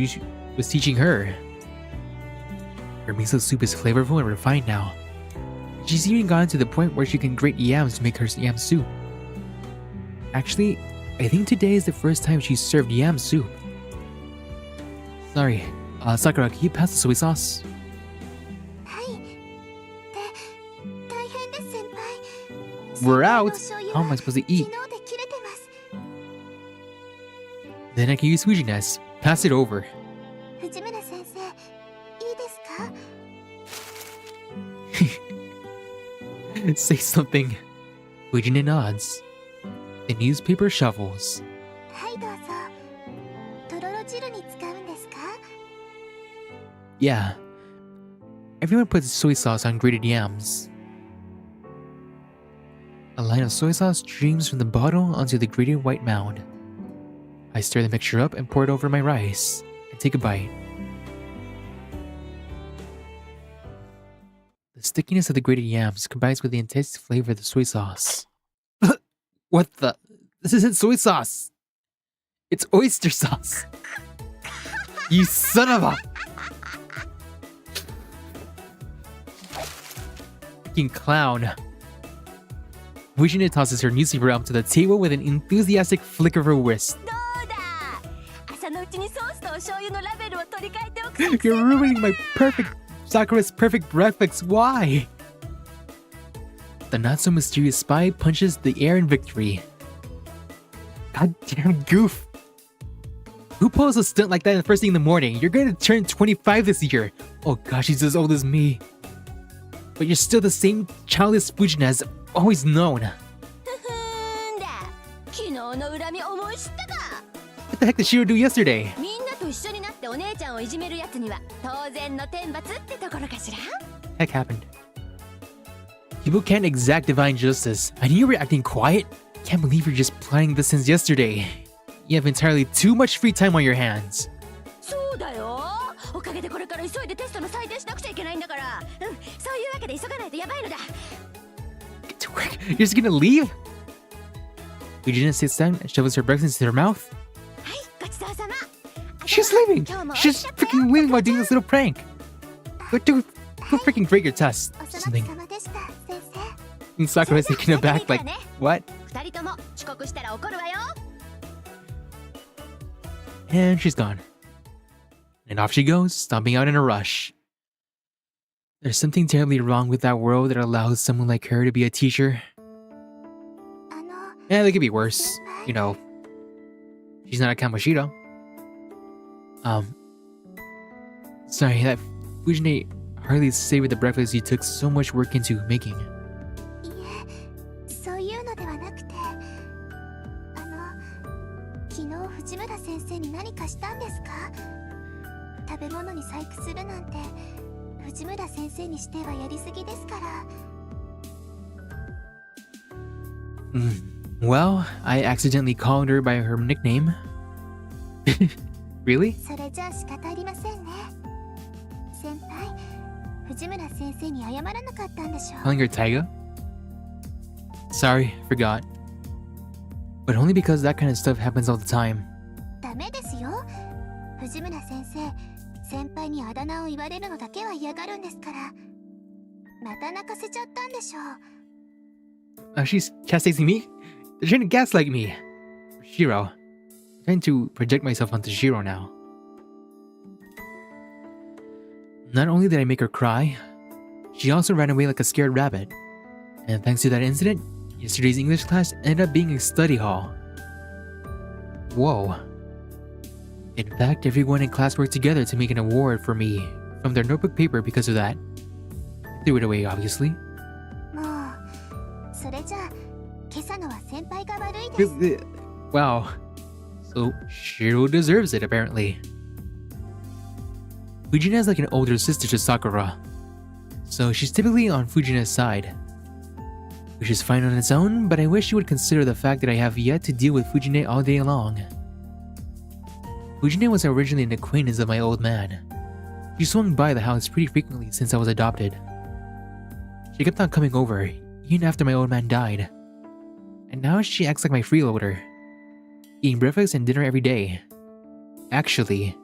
teaching her. Her miso soup is flavorful and refined now. She's even gotten to the point where she can grate yams to make her yam soup. Actually, I think today is the first time she's served yam soup. Sorry, Sakura, can you pass the soy sauce? はい。大変です先輩。 We're out! 先輩の醤油 How am I supposed to eat? 昨日で切れてます。 Then I can use Fujine's. Pass it over. 藤村先生、いいですか？ Say something. Fujine nods. The newspaper shuffles. はいどうぞ。とろろ汁に使うんですか？ Yeah. Everyone puts soy sauce on grated yams. A line of soy sauce streams from the bottle onto the grated white mound. I stir the mixture up and pour it over my rice, and take a bite. The stickiness of the grated yams combines with the intense flavor of the soy sauce. What the? This isn't soy sauce! It's oyster sauce! You son of a... Fucking clown. Fujine tosses her newspaper up to the table with an enthusiastic flick of her wrist. どうだ。朝のうちにソースとお醤油のラベルを取り替えておく。 You're ruining my Sakura's perfect breakfast. Why? The not so mysterious spy punches the air in victory. Goddamn goof. Who pulls a stunt like that the first thing in the morning? You're gonna turn 25 this year. Oh gosh, she's as old as me. But you're still the same childish Fujina as I've always known. ふんだ。昨日の恨み思い知ったか。 What the heck did Shiro do yesterday? みんなと一緒になってお姉ちゃんをいじめるやつには当然の天罰ってところかしら。 Heck happened. People can't exact divine justice. I knew you were acting quiet. Can't believe you're just planning this since yesterday. You have entirely too much free time on your hands. そうだよ。おかげでこれから急いでテストの採点しなくちゃいけないんだから。そういうわけで急がないとやばいのだ。 Get to work. You're just gonna leave? Fujina sits down and shovels her breakfast into her mouth. はい、ごちそうさま。 She's leaving! She's freaking leaving while doing this little prank! Go freaking grade your test. お粗 Something. 末様でした、先生。 And Sakura's taken aback like, what? 二人とも遅刻したら怒るわよ。 And she's gone. And off she goes, stomping out in a rush. There's something terribly wrong with that world that allows someone like her to be a teacher. あの、 Yeah, they could be worse. You know, she's not a Kamoshida. Sorry, that Fujine hardly savored the breakfast you took so much work into making. いえ、そういうのではなくて、昨日藤村先生に何かしたんですか？食べ物に細工するなんて、藤村先生にしてはやりすぎですから。Well, I accidentally called her by her nickname. Really? それじゃあ仕方ありませんね。先輩、藤村先生に謝らなかったんでしょ。 Calling her Taiga? Sorry, forgot. But only because that kind of stuff happens all the time. ダメですよ。藤村先生、先輩にあだ名を言われるのだけは嫌がるんですから。また泣かせちゃったんでしょう。 She's chastising me? They're trying to gaslight me. Shiro. I'm trying to project myself onto Shiro now. Not only did I make her cry, she also ran away like a scared rabbit. And thanks to that incident, yesterday's English class ended up being a study hall. Whoa. In fact, everyone in class worked together to make an award for me from their notebook paper because of that. I threw it away, obviously. もう、それじゃあ、今朝のは先輩が悪いです。 Wow. So, Shiro deserves it, apparently. Fujina is like an older sister to Sakura, so she's typically on Fujina's side. Which is fine on its own, but I wish she would consider the fact that I have yet to deal with Fujine all day long. Fujine was originally an acquaintance of my old man. She swung by the house pretty frequently since I was adopted. She kept on coming over, even after my old man died. And now she acts like my freeloader, eating breakfast and dinner every day. Actually,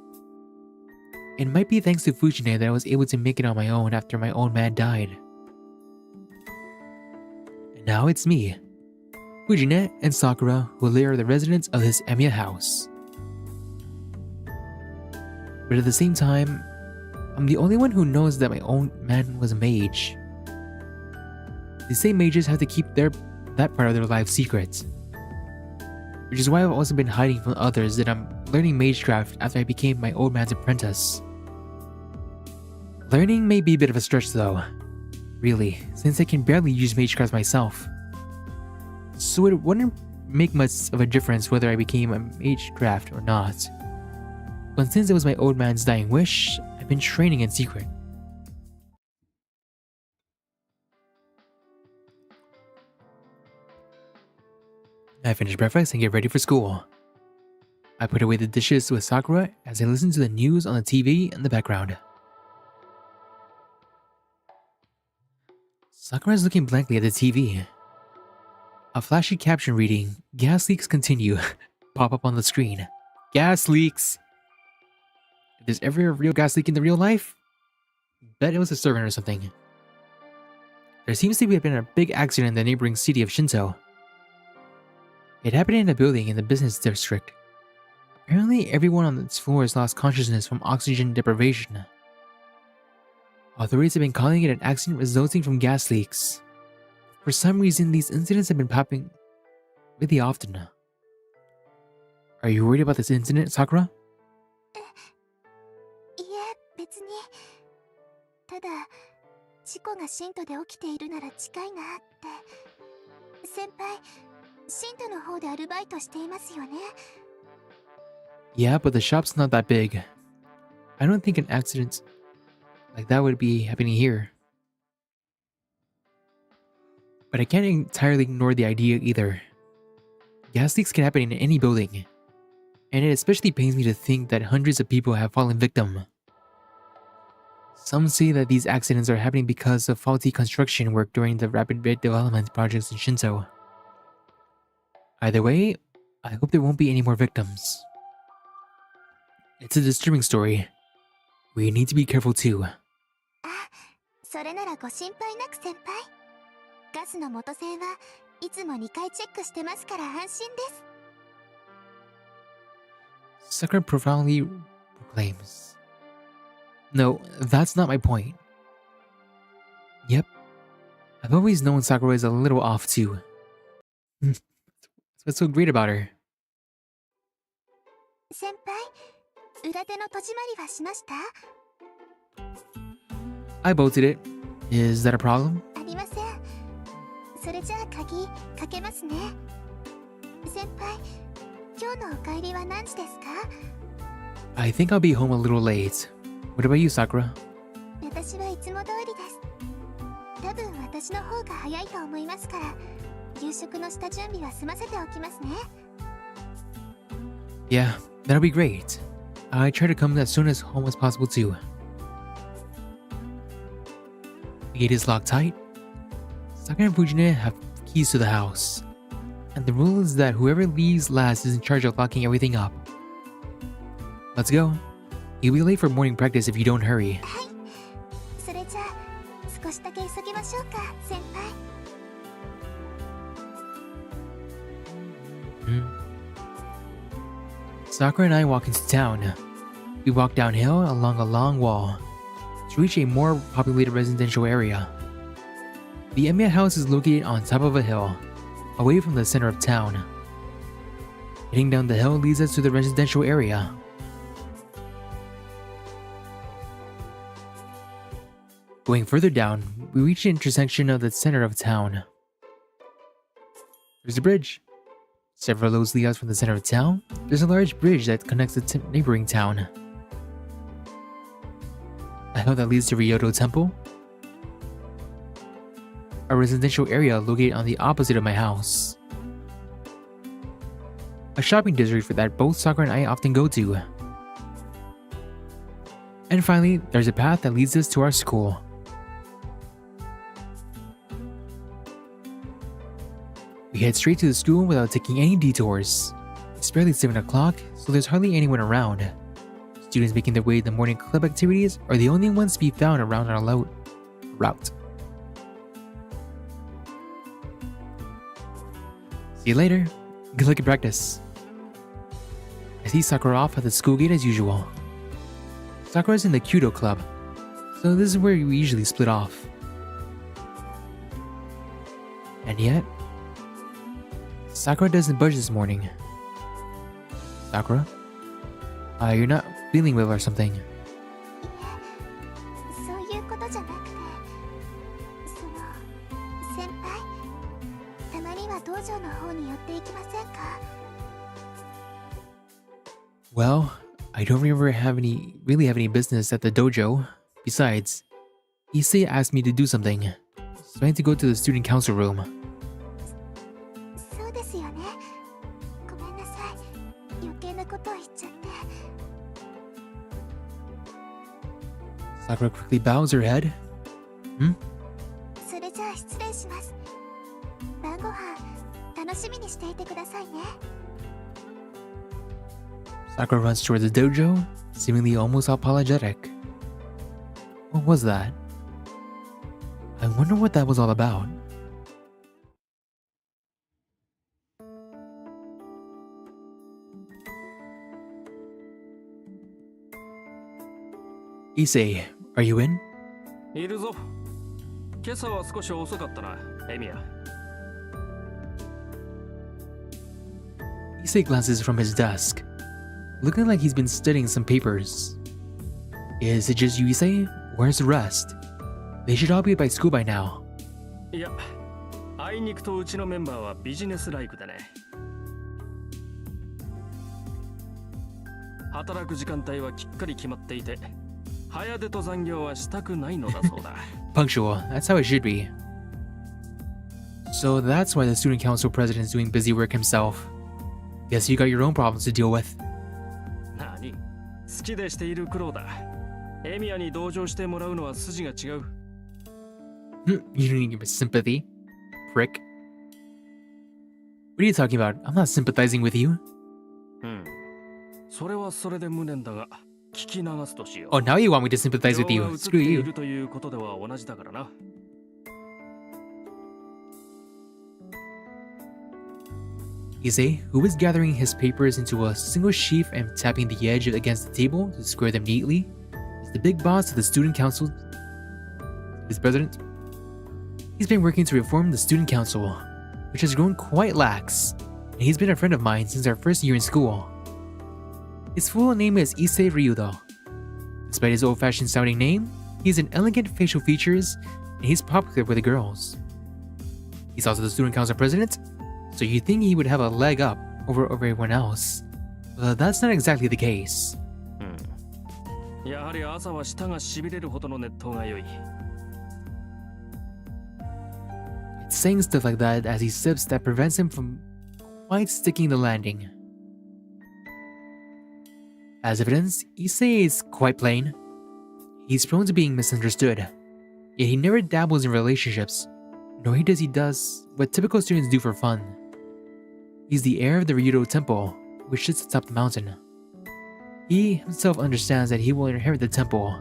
it might be thanks to Fujine that I was able to make it on my own after my old man died. And now it's me, Fujine, and Sakura who are the residents of this Emiya house. But at the same time, I'm the only one who knows that my own man was a mage. The same mages have to keep that part of their lives secret. Which is why I've also been hiding from others that I'm learning magecraft after I became my old man's apprentice. Learning may be a bit of a stretch though, really, since I can barely use magecraft myself. So it wouldn't make much of a difference whether I became a magecraft or not. But since it was my old man's dying wish, I've been training in secret. I finish breakfast and get ready for school. I put away the dishes with Sakura as I listen to the news on the TV in the background. Sakura is looking blankly at the TV. A flashy caption reading, "Gas leaks continue," pop up on the screen. Gas leaks! If there's ever a real gas leak in the real life, bet it was a servant or something. There seems to have been a big accident in the neighboring city of Shinto. It happened in a building in the business district. Apparently, everyone on its floors lost consciousness from oxygen deprivation. Authorities have been calling it an accident resulting from gas leaks. For some reason, these incidents have been popping really often. Are you worried about this incident, Sakura? いえ、別に。ただ、事故がシントで起きているなら近いなって。先輩、シントの方でアルバイトしていますよね。Yeah, but the shop's not that big. I don't think an accident like that would be happening here. But I can't entirely ignore the idea either. Gas leaks can happen in any building, and it especially pains me to think that hundreds of people have fallen victim. Some say that these accidents are happening because of faulty construction work during the rapid development projects in Shinto. Either way, I hope there won't be any more victims. It's a disturbing story. We need to be careful too. あ、それならご心配なく先輩。ガスの元栓はいつも2回チェックしてますから安心です。 Sakura profoundly proclaims. No, that's not my point. Yep, I've always known Sakura is a little off too. What's so great about her? 先輩、裏手の戸締まりはしました？ I bolted it. Is that a problem? ありません。それじゃあ鍵かけますね。先輩、今日のお帰りは何時ですか？ I think I'll be home a little late. What about you, Sakura? 私はいつも通りです。多分私の方が早いと思いますから、夕食の下準備は済ませておきますね。 Yeah, that'll be great. I try to come as soon as home as possible too. The gate is locked tight. Sakura and Fujine have keys to the house. And the rule is that whoever leaves last is in charge of locking everything up. Let's go. You'll be late for morning practice if you don't hurry. はい。それじゃあ少しだけ急ぎましょうか、先輩。Sakura and I walk into town. We walk downhill along a long wall to reach a more populated residential area. The Emiya house is located on top of a hill, away from the center of town. Heading down the hill leads us to the residential area. Going further down, we reach the intersection of the center of town. There's a bridge. Several roads lead out from the center of town. There's a large bridge that connects the neighboring town. A hill that leads to Ryoto Temple. A residential area located on the opposite of my house. A shopping district that both Sakura and I often go to. And finally, there's a path that leads us to our school. We head straight to the school without taking any detours. It's barely 7 o'clock, so there's hardly anyone around. Students making their way to the morning club activities are the only ones to be found around our route. See you later. Good luck in practice. I see Sakura off at the school gate as usual. Sakura's in the Kyudo club, so this is where we usually split off. And yet, Sakura doesn't budge this morning. Sakura? You're not feeling well or something. いえ、そういうことじゃなくて、先輩、たまには道場の方に寄っていきませんか？ Well, I don't really have any business at the dojo. Besides, Issei asked me to do something, so I had to go to the student council room. そうですよね。ごめんなさい。余計なことを言っちゃって。 Sakura quickly bows her head. それじゃあ失礼します。晩ご飯楽しみにしていてくださいね。 Sakura runs toward the dojo, seemingly almost apologetic. What was that? I wonder what that was all about. Issei, are you in? いるぞ。今朝は少し遅かったな、エミヤ。Issei glances from his desk, looking like he's been studying some papers. Is it just you, Issei? Where's the rest? They should all be by school by now. いや、あいにくとうちのメンバーはビジネスライクでね。働く時間帯はきっかり決まっていて、早出と残業はしたくないのだそうだ。Punctual, that's how it should be. So that's why the student council president is doing busy work himself. Guess you got your own problems to deal with. 何？好きでしている苦労だ。エミヤに同情してもらうのは筋が違う。You don't need your sympathy, prick. What are you talking about? I'm not sympathizing with you. それはそれで無念だが、聞き流すとしよう。 Oh, now you want me to sympathize with you. 情が移って Screw い you. るということでは同じだからな。Issei, who was gathering his papers into a single sheaf and tapping the edge against the table to square them neatly, is the big boss of the student council. His president. He's been working to reform the student council, which has grown quite lax, and he's been a friend of mine since our first year in school. His full name is Issei Ryudo. Despite his old-fashioned sounding name, he has an elegant facial features, and he's popular with the girls. He's also the student council president, so you'd think he would have a leg up over everyone else. But that's not exactly the case. やはり朝は舌がしびれるほどの熱湯が良い。It's saying stuff like that as he sips that prevents him from quite sticking the landing. As evidence, Issei is quite plain. He's prone to being misunderstood, yet he never dabbles in relationships, nor does he what typical students do for fun. He's the heir of the Ryudo Temple, which sits atop the mountain. He himself understands that he will inherit the temple,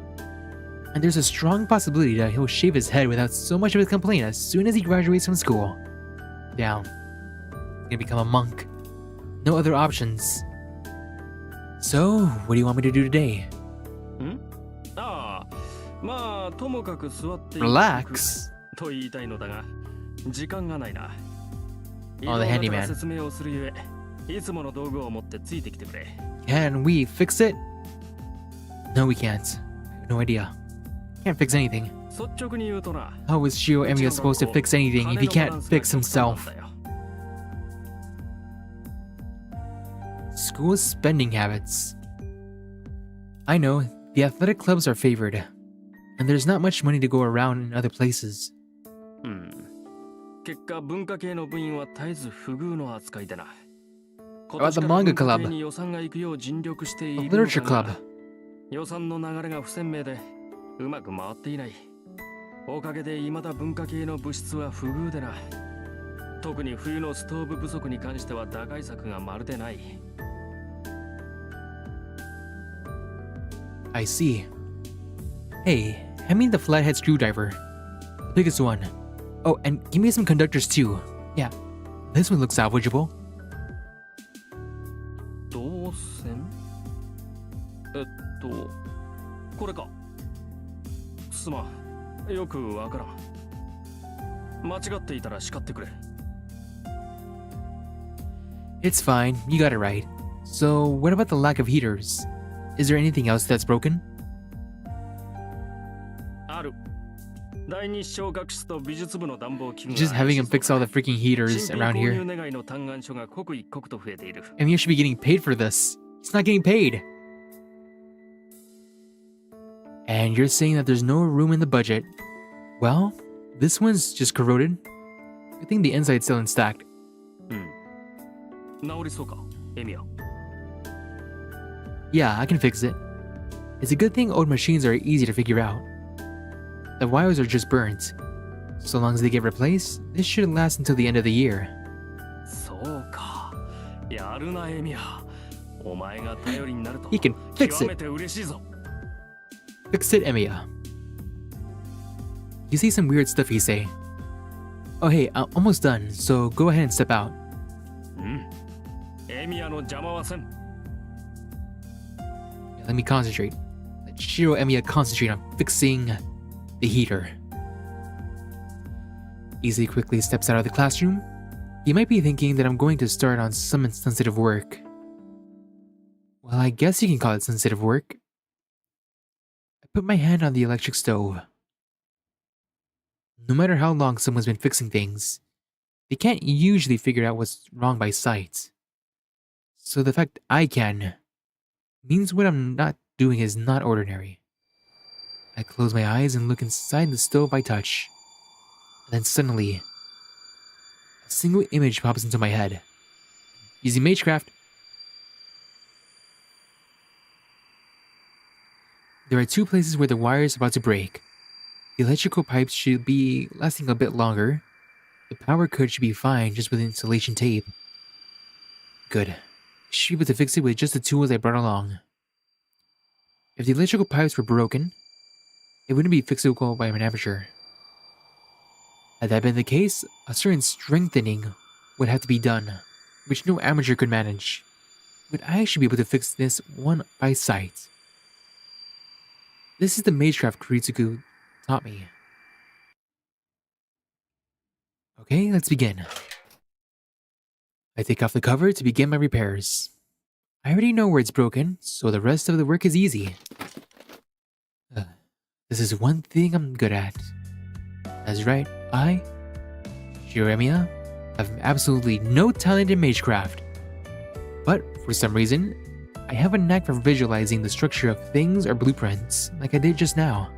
and there's a strong possibility that he'll shave his head without so much of a complaint as soon as he graduates from school. Down. He's gonna become a monk. No other options. So, what do you want me to do today? ああ、まあともかく座って Relax. と言いたいのだが、時間がないな。 Oh, the handyman. 説明をするゆえ、いつもの道具を持ってついてきてくれ。 Can we fix it? No, we can't. No idea. Can't fix anything. 率直に言うとな。 How is Shio Emiya supposed to fix anything if he can't fix himself? School spending habits. I know, the athletic clubs are favored, and there's not much money to go around in other places. 結果文化系の部員は絶えず不遇の扱いでな。 About the manga club, 予算が行くよう尽力してい the るのだ literature が club. 予算の流れが不鮮明でうまく回っていない。おかげで未だ文化系の物質は不遇でな。特に冬のストーブ不足に関しては打開策がまるでない。 I see. Hey, hand me the flathead screwdriver. The biggest one. Oh, and give me some conductors too. Yeah, this one looks salvageable. 導線これか。すまん、よくわからん。間違っていたら叱ってくれ。 It's fine, you got it right. So, what about the lack of heaters? Is there anything else that's broken? ある。第二小学室と美術部の暖房器具が Just having him fix all the freaking heaters 新品 around 購入 here. 願いの嘆願書が刻一刻と増えている。 And you should be getting paid for this. He's not getting paid. And you're saying that there's no room in the budget. Well, this one's just corroded. I think the inside's still intact. 治りそうか、エミヤ。 Yeah, I can fix it. It's a good thing old machines are easy to figure out. The wires are just burnt. So long as they get replaced, this should last until the end of the year. そうか。やるな、エミヤ。お前が頼りになると He can fix 極め it. て嬉しいぞ。 Fix it, Emiya. You see some weird stuff, he say. Oh hey, I'm almost done, so go ahead and step out. エミヤの邪魔はせん。 Let me concentrate. Let Shiro Emiya concentrate on fixing the heater. Easy quickly steps out of the classroom. You might be thinking that I'm going to start on some sensitive work. Well, I guess you can call it sensitive work. I put my hand on the electric stove. No matter how long someone's been fixing things, they can't usually figure out what's wrong by sight. So the fact I can means what I'm not doing is not ordinary. I close my eyes and look inside the stove I touch. And then suddenly, a single image pops into my head. Using Magecraft, there are two places where the wire is about to break. The electrical pipes should be lasting a bit longer. The power cord should be fine just with insulation tape. Good. Should be able to fix it with just the tools I brought along. If the electrical pipes were broken, it wouldn't be fixable by an amateur. Had that been the case, a certain strengthening would have to be done, which no amateur could manage. But I should be able to fix this one by sight. This is the Magecraft Kuritsugu taught me. Okay, let's begin. I take off the cover to begin my repairs. I already know where it's broken, so the rest of the work is easy. This is one thing I'm good at. That's right, I, Shiro Emiya, have absolutely no talent in Magecraft. But for some reason, I have a knack for visualizing the structure of things or blueprints, like I did just now.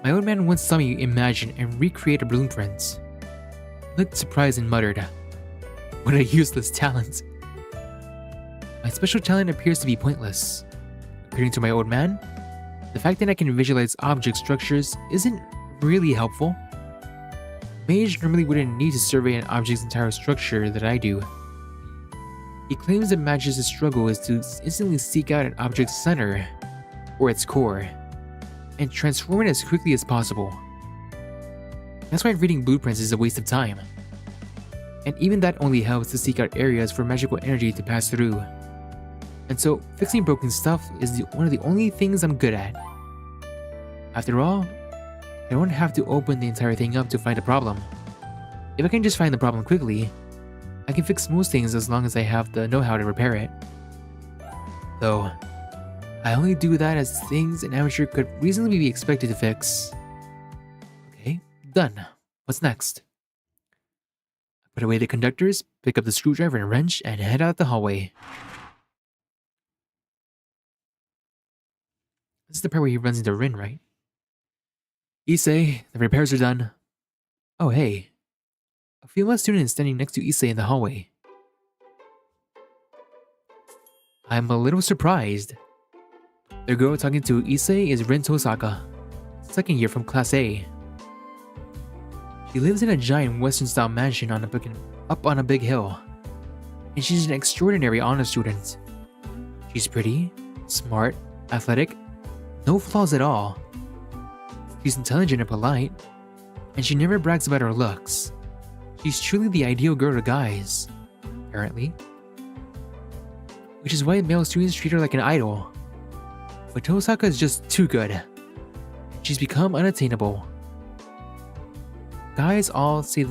My old man once saw me imagine and recreate a blueprint. He looked surprised and muttered, "What a useless talent." My special talent appears to be pointless. According to my old man, the fact that I can visualize object structures isn't really helpful. Mage normally wouldn't need to survey an object's entire structure that I do. He claims that Mage's struggle is to instantly seek out an object's center, or its core, and transform it as quickly as possible. That's why reading blueprints is a waste of time. And even that only helps to seek out areas for magical energy to pass through. And so, fixing broken stuff is one of the only things I'm good at. After all, I don't have to open the entire thing up to find a problem. If I can just find the problem quickly, I can fix most things as long as I have the know-how to repair it. Though, I only do that as things an amateur could reasonably be expected to fix. Okay, done. What's next? Put away the conductors, pick up the screwdriver and wrench, and head out the hallway. This is the part where he runs into Rin, right? Issei, the repairs are done. Oh hey. A female student is standing next to Issei in the hallway. I'm a little surprised. The girl talking to Issei is Rin Tosaka, second year from Class A. She lives in a giant Western-style mansion up on a big hill, and she's an extraordinary honor student. She's pretty, smart, athletic, no flaws at all. She's intelligent and polite, and she never brags about her looks. She's truly the ideal girl to guys, apparently. Which is why male students treat her like an idol. But Tosaka is just too good. She's become unattainable. Guys all say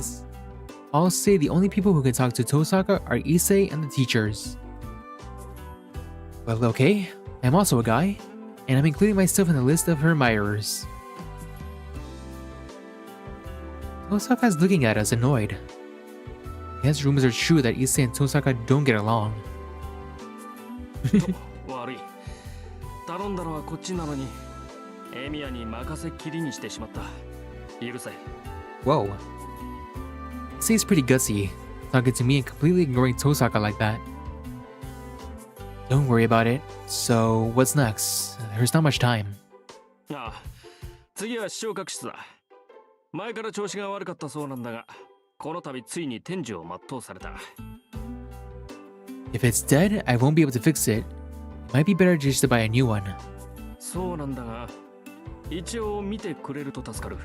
the only people who can talk to Tosaka are Issei and the teachers. Well, okay, I'm also a guy, and I'm including myself in the list of her admirers. Tosaka's looking at us, annoyed. I guess rumors are true that Issei and Tosaka don't get along. 悪い。頼んだのはこっちなのに、エミヤに任せっきりにしてしまった。許せ。Whoa. Issei's pretty gutsy, talking to me and completely ignoring Tosaka like that. Don't worry about it. So, what's next? There's not much time. ああ、次は昇格室だ。前から調子が悪かったそうなんだが、この度ついに天寿を全うされた。If it's dead, I won't be able to fix it. It might be better just to buy a new one. そうなんだが、一応見てくれると助かる。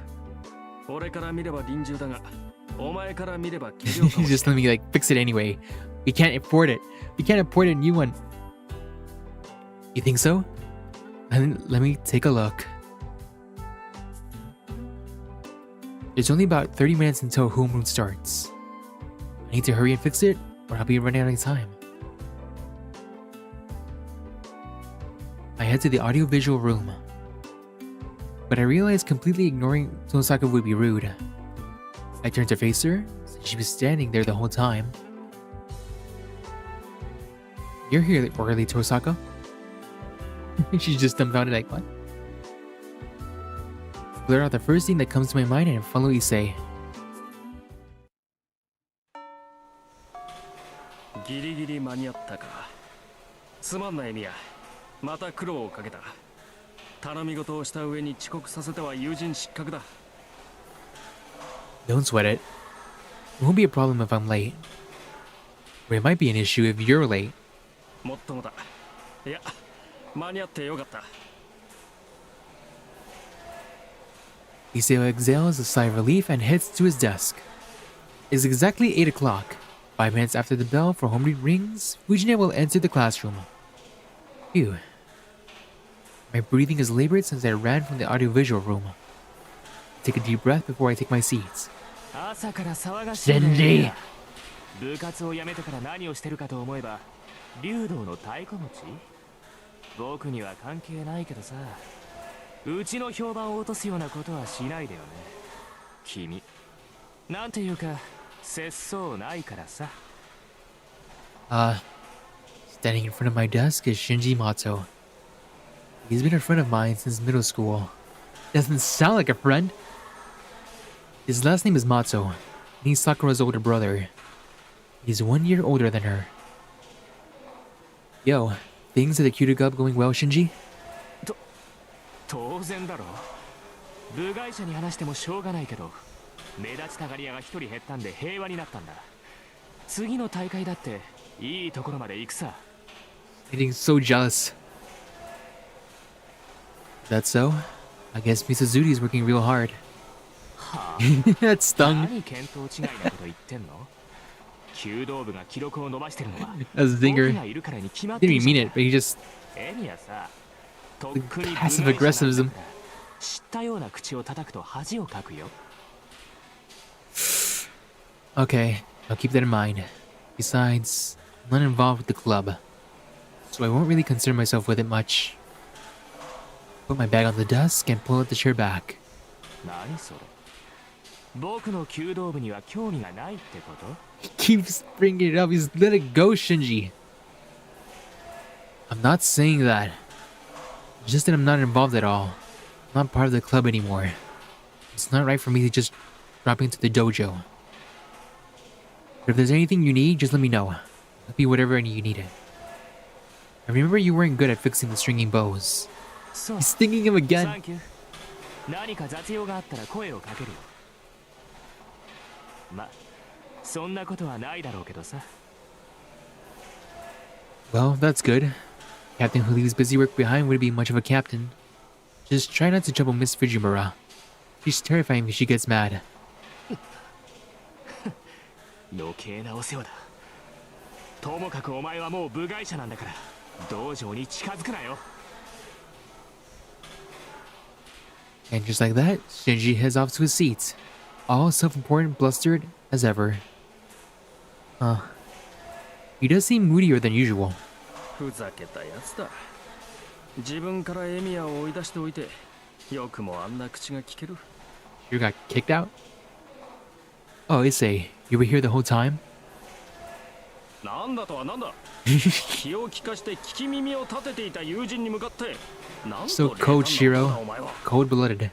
俺から見れば臨終だが、お前から見れば軽量かもしれない。Just let me fix it anyway. We can't afford it. We can't afford a new one. You think so? Let me take a look. There's only about 30 minutes until homeroom starts. I need to hurry and fix it, or I'll be running out of time. I head to the audiovisual room, but I realize completely ignoring Tosaka would be rude. I turn to face her, since she was standing there the whole time. You're here early, Tosaka? She's just dumbfounded like, what? Blur out the first thing that comes to my mind and follow Issei. ギリギリ間に合ったか。すまんなエミヤ。また苦労をかけた。頼み事をした上に遅刻させては友人失格だ。Don't sweat it. It won't be a problem if I'm late. But it might be an issue if you're late. もっともだ。いや、間に合ってよかった。Issei exhales a sigh of relief and heads to his desk. It is exactly 8 o'clock. 5 minutes after the bell for homeroom rings, Fujine will enter the classroom. Phew. My breathing is labored since I ran from the audiovisual room. Take a deep breath before I take my seat. 朝から騒がしいね。部活を辞めてから何をしてるかと思えば竜道の太鼓持ち。僕には関係ないけどさ、うちの評判を落とすようなことはしないでよね。君、なんていうか節操ないからさ。Standing in front of my desk is Shinji Mato. He's been a friend of mine since middle school. Doesn't sound like a friend. His last name is Matsu, and he's Sakura's older brother. He's 1 year older than her. Yo, things at the Cutie Club going well, Shinji? 当然だろう。部外者に話してもしょうがないけど、目立ちたがり屋が一人減ったんで平和になったんだ。次の大会だっていいところまで行くさ。Getting so jealous. That's so? I guess Misazuki is working real hard. はあ、That stung. 何見当違いなこと言ってんの？弓道部が記録を伸ばしてるのは That's a zinger. 僕がいるからに決まって Didn't る even じゃん。 mean it, but he just エミヤさ、とっくに部 passive 外者なんだ aggressivism. から知ったような口を叩くと恥をかくよ。Okay, I'll keep that in mind. Besides, I'm not involved with the club, so I won't really concern myself with it much. Put my bag on the desk and pull out the chair back. 何それ？僕の弓道部には興味がないってこと？ He keeps bringing it up. He's let it go, Shinji. I'm not saying that. Just that I'm not involved at all. I'm not part of the club anymore. It's not right for me to just drop into the dojo. But if there's anything you need, just let me know. I'll be whatever you need it. I remember you weren't good at fixing the stringing bows. そう。 He's stinging him サ again. ンキュー。何か雑用があったら声をかけるよ。ま、そんなことはないだろうけどさ。Well, that's good. Captain who leaves busy work behind wouldn't be much of a captain. Just try not to trouble Miss Fujimura. She's terrifying if she gets mad. 余計なお世話だ。ともかくお前はもう部外者なんだから、道場に近づくなよ。And just like that, Shinji heads off to his seat. All self-important, blustered as ever. He does seem moodier than usual. ふざけたやつだ。自分からエミヤを追い出しておいて、よくもあんな口が聞ける。You got kicked out? Oh, Issei, you were here the whole time? なんだとはなんだ。気を利かして聞き耳を立てていた友人に向かって、なんと So cold, Shiro. お前は。Cold-blooded.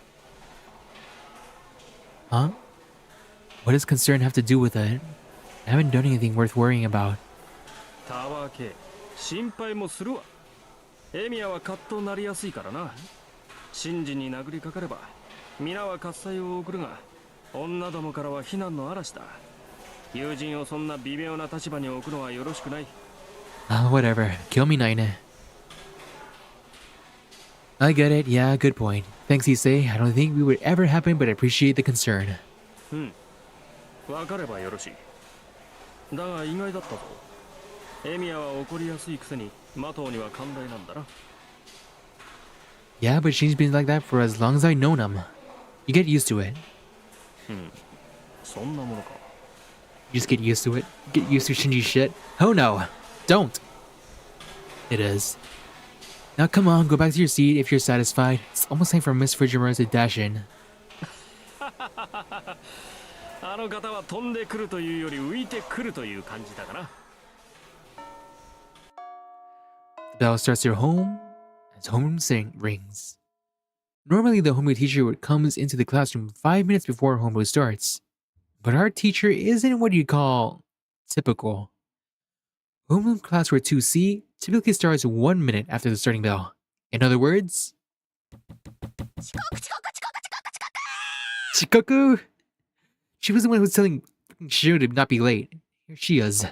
Huh? What does concern have to do with it? I haven't done anything worth worrying about. たわけ、心配もするわ。エミヤはカッとなりやすいからな。真珠に殴りかかれば、皆は喝采を送るが、女どもからは非難の嵐だ。友人をそんな微妙な立場に置くのはよろしくない。Whatever. Kill me, Naine. I get it. Yeah, good point. Thanks, Issei. I don't think we would ever happen, but I appreciate the concern. うん。わかればよろしい。だが意外だったぞ。エミヤは怒りやすいくせに、マトウには寛大なんだな。Yeah, but she's been like that for as long as I've known him. You get used to it. うん。そんなものか。You just get used to it. Get used to Shinji's shit. Oh no. Don't. It is. Now come on, go back to your seat if you're satisfied. It's almost time for Miss Fujimura to dash in. あの方は飛んでくるというより浮いてくるという感じだかな。The bell starts their home as homeroom rings. Normally, the homeroom teacher comes into the classroom 5 minutes before homeroom starts. But our teacher isn't what you'd call typical. Homeroom classroom 2C typically starts 1 minute after the starting bell. In other words, Chikoku! She was the one who was telling Shiro to not be late. Here she is.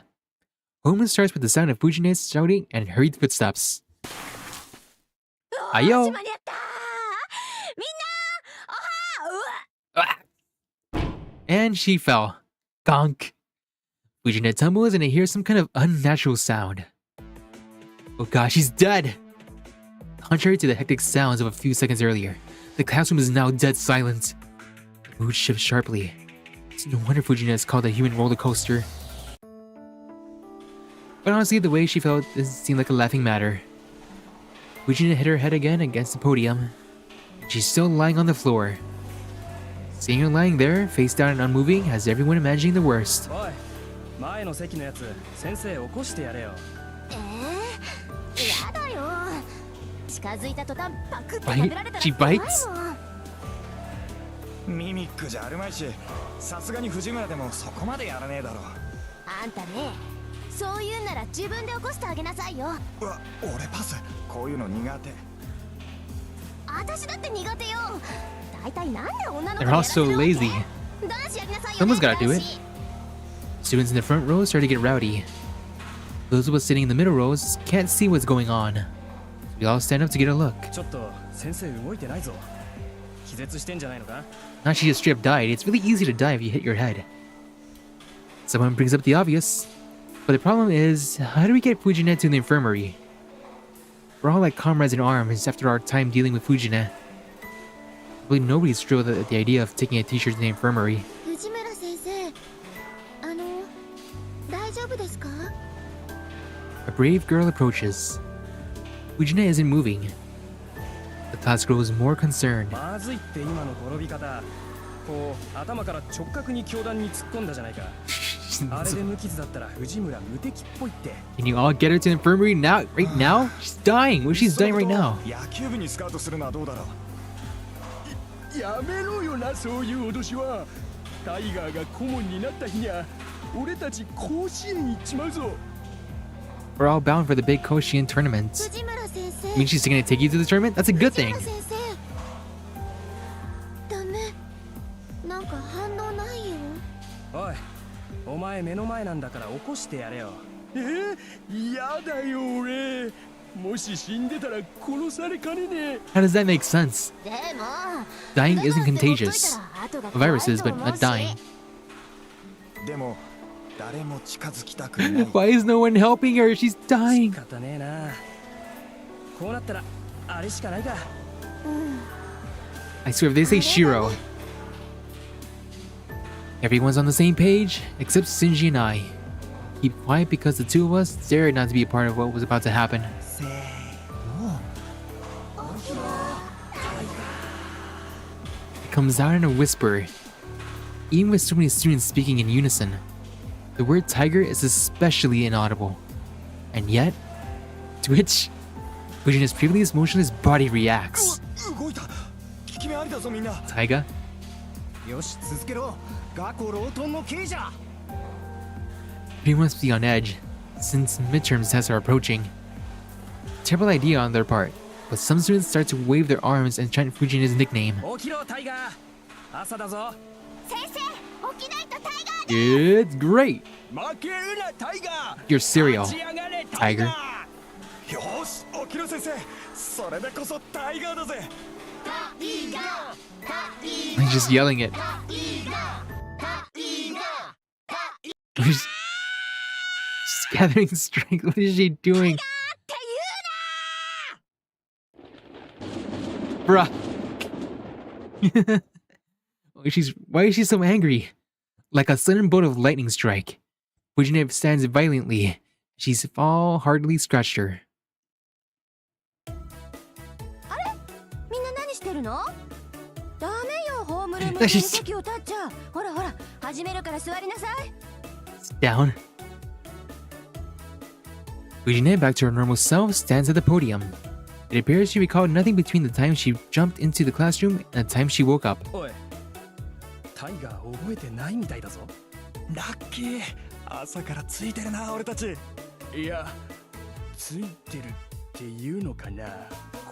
Homeroom starts with the sound of Fujina's shouting and hurried footsteps. Ayo! And she fell. Gonk. Fujina tumbles and I hear some kind of unnatural sound. Oh gosh, she's dead! Contrary to the hectic sounds of a few seconds earlier, the classroom is now dead silent. The mood shifts sharply. It's no wonder Fujina is called a human roller coaster. But honestly, the way she felt doesn't seem like a laughing matter. Fujina hit her head again against the podium. She's still lying on the floor. Seeing her lying there, face down and unmoving, has everyone imagining the worst. おい、前の席のやつ、先生起こしてやれよ。やだよ。近づいた途端パクって食べられたら She 怖い bites? もん。ミミックじゃあるまいし、さすがに藤村でもそこまでやらねえだろ。あんたね、そういうんなら自分で起こしてあげなさいよ。うわ、俺パス。こういうの苦手。私だって苦手よ。大体なんで女の子 They're all so lazy. 男子やりなさいよ。 Someone's gotta do it. 男子 Students in the front row start to get rowdy. Those of us sitting in the middle rows can't see what's going on. So we all stand up to get a look. ちょっと先生動いてないぞ。気絶してんじゃないのか？ Not she just straight up died. It's really easy to die if you hit your head. Someone brings up the obvious. But the problem is, how do we get Fujine to the infirmary? We're all like comrades in arms after our time dealing with Fujine. I believe nobody's thrilled at the idea of taking a teacher to the infirmary. 藤村先生、大丈夫ですか？ A brave girl approaches. Fujine isn't moving. The class grows more concerned. まずいって今の転び方。こう頭から直角に教壇に突っ込んだじゃないか。あれで無傷だったら藤村無敵っぽいって。 Can you all get her to the infirmary now? Right now? She's dying. Well, she's dying right now. 野球部にスカウトするのはどうだろう。やめろよな、そういう脅しは。タイガーが顧問になった日には俺たち甲子園行っちまうぞ。 We're all bound for the big Koshien tournament. 藤村先生。 I mean, she's gonna take you to the tournament? That's a good thing. 藤村先生。ダメ。なんか反応ないよ。おい、お前目の前なんだから起こしてやれよ。やだよ俺。もし死んでたら殺されかねねえ。 How does that make sense? でも Dying isn't contagious. Viruses, but not dying. でも誰も近づきたくない。 Why is no one helping her? She's dying. 仕方ねえな。こうなったらあれしかないか。I swear, if they say Shiro, everyone's on the same page except Shinji and I. Keep quiet because the two of us dared not to be a part of what was about to happen. It comes out in a whisper. Even with so many students speaking in unison, the word tiger is especially inaudible. And yet, to which Fujina's previously motionless body reacts. 動いた。効き目ありだぞみんな。 Taiga? よし続けろ。学校ロートンの刑じゃ。 Everyone must be on edge, since midterm tests are approaching. Terrible idea on their part, but some students start to wave their arms and chant Fujina's nickname. 起きろタイガー。朝だぞ。先生、起きないとタイガー。 It's great! 負けるなタイガー。 Your cereal, 立ち上がれ Tiger. よし起きろ先生。それでこそタイガーだぜ。 I'm just yelling it. She's gathering strength. What is she doing? Bruh. Why is she so angry? Like a sudden bolt of lightning strike. Fujina stands violently. She's all hardly scratched her. みんな何してるの？ダメよ、ホームルームで席を立っちゃう。ほらほら、始めるから座りなさい。 Down. Fujina, back to her normal self, stands at the podium. It appears she recalled nothing between the time she jumped into the classroom and the time she woke up. おい、タイガー覚えてないみたいだぞ。ラッキー。朝からついてるな俺たち。いや、ついてるっていうのかな、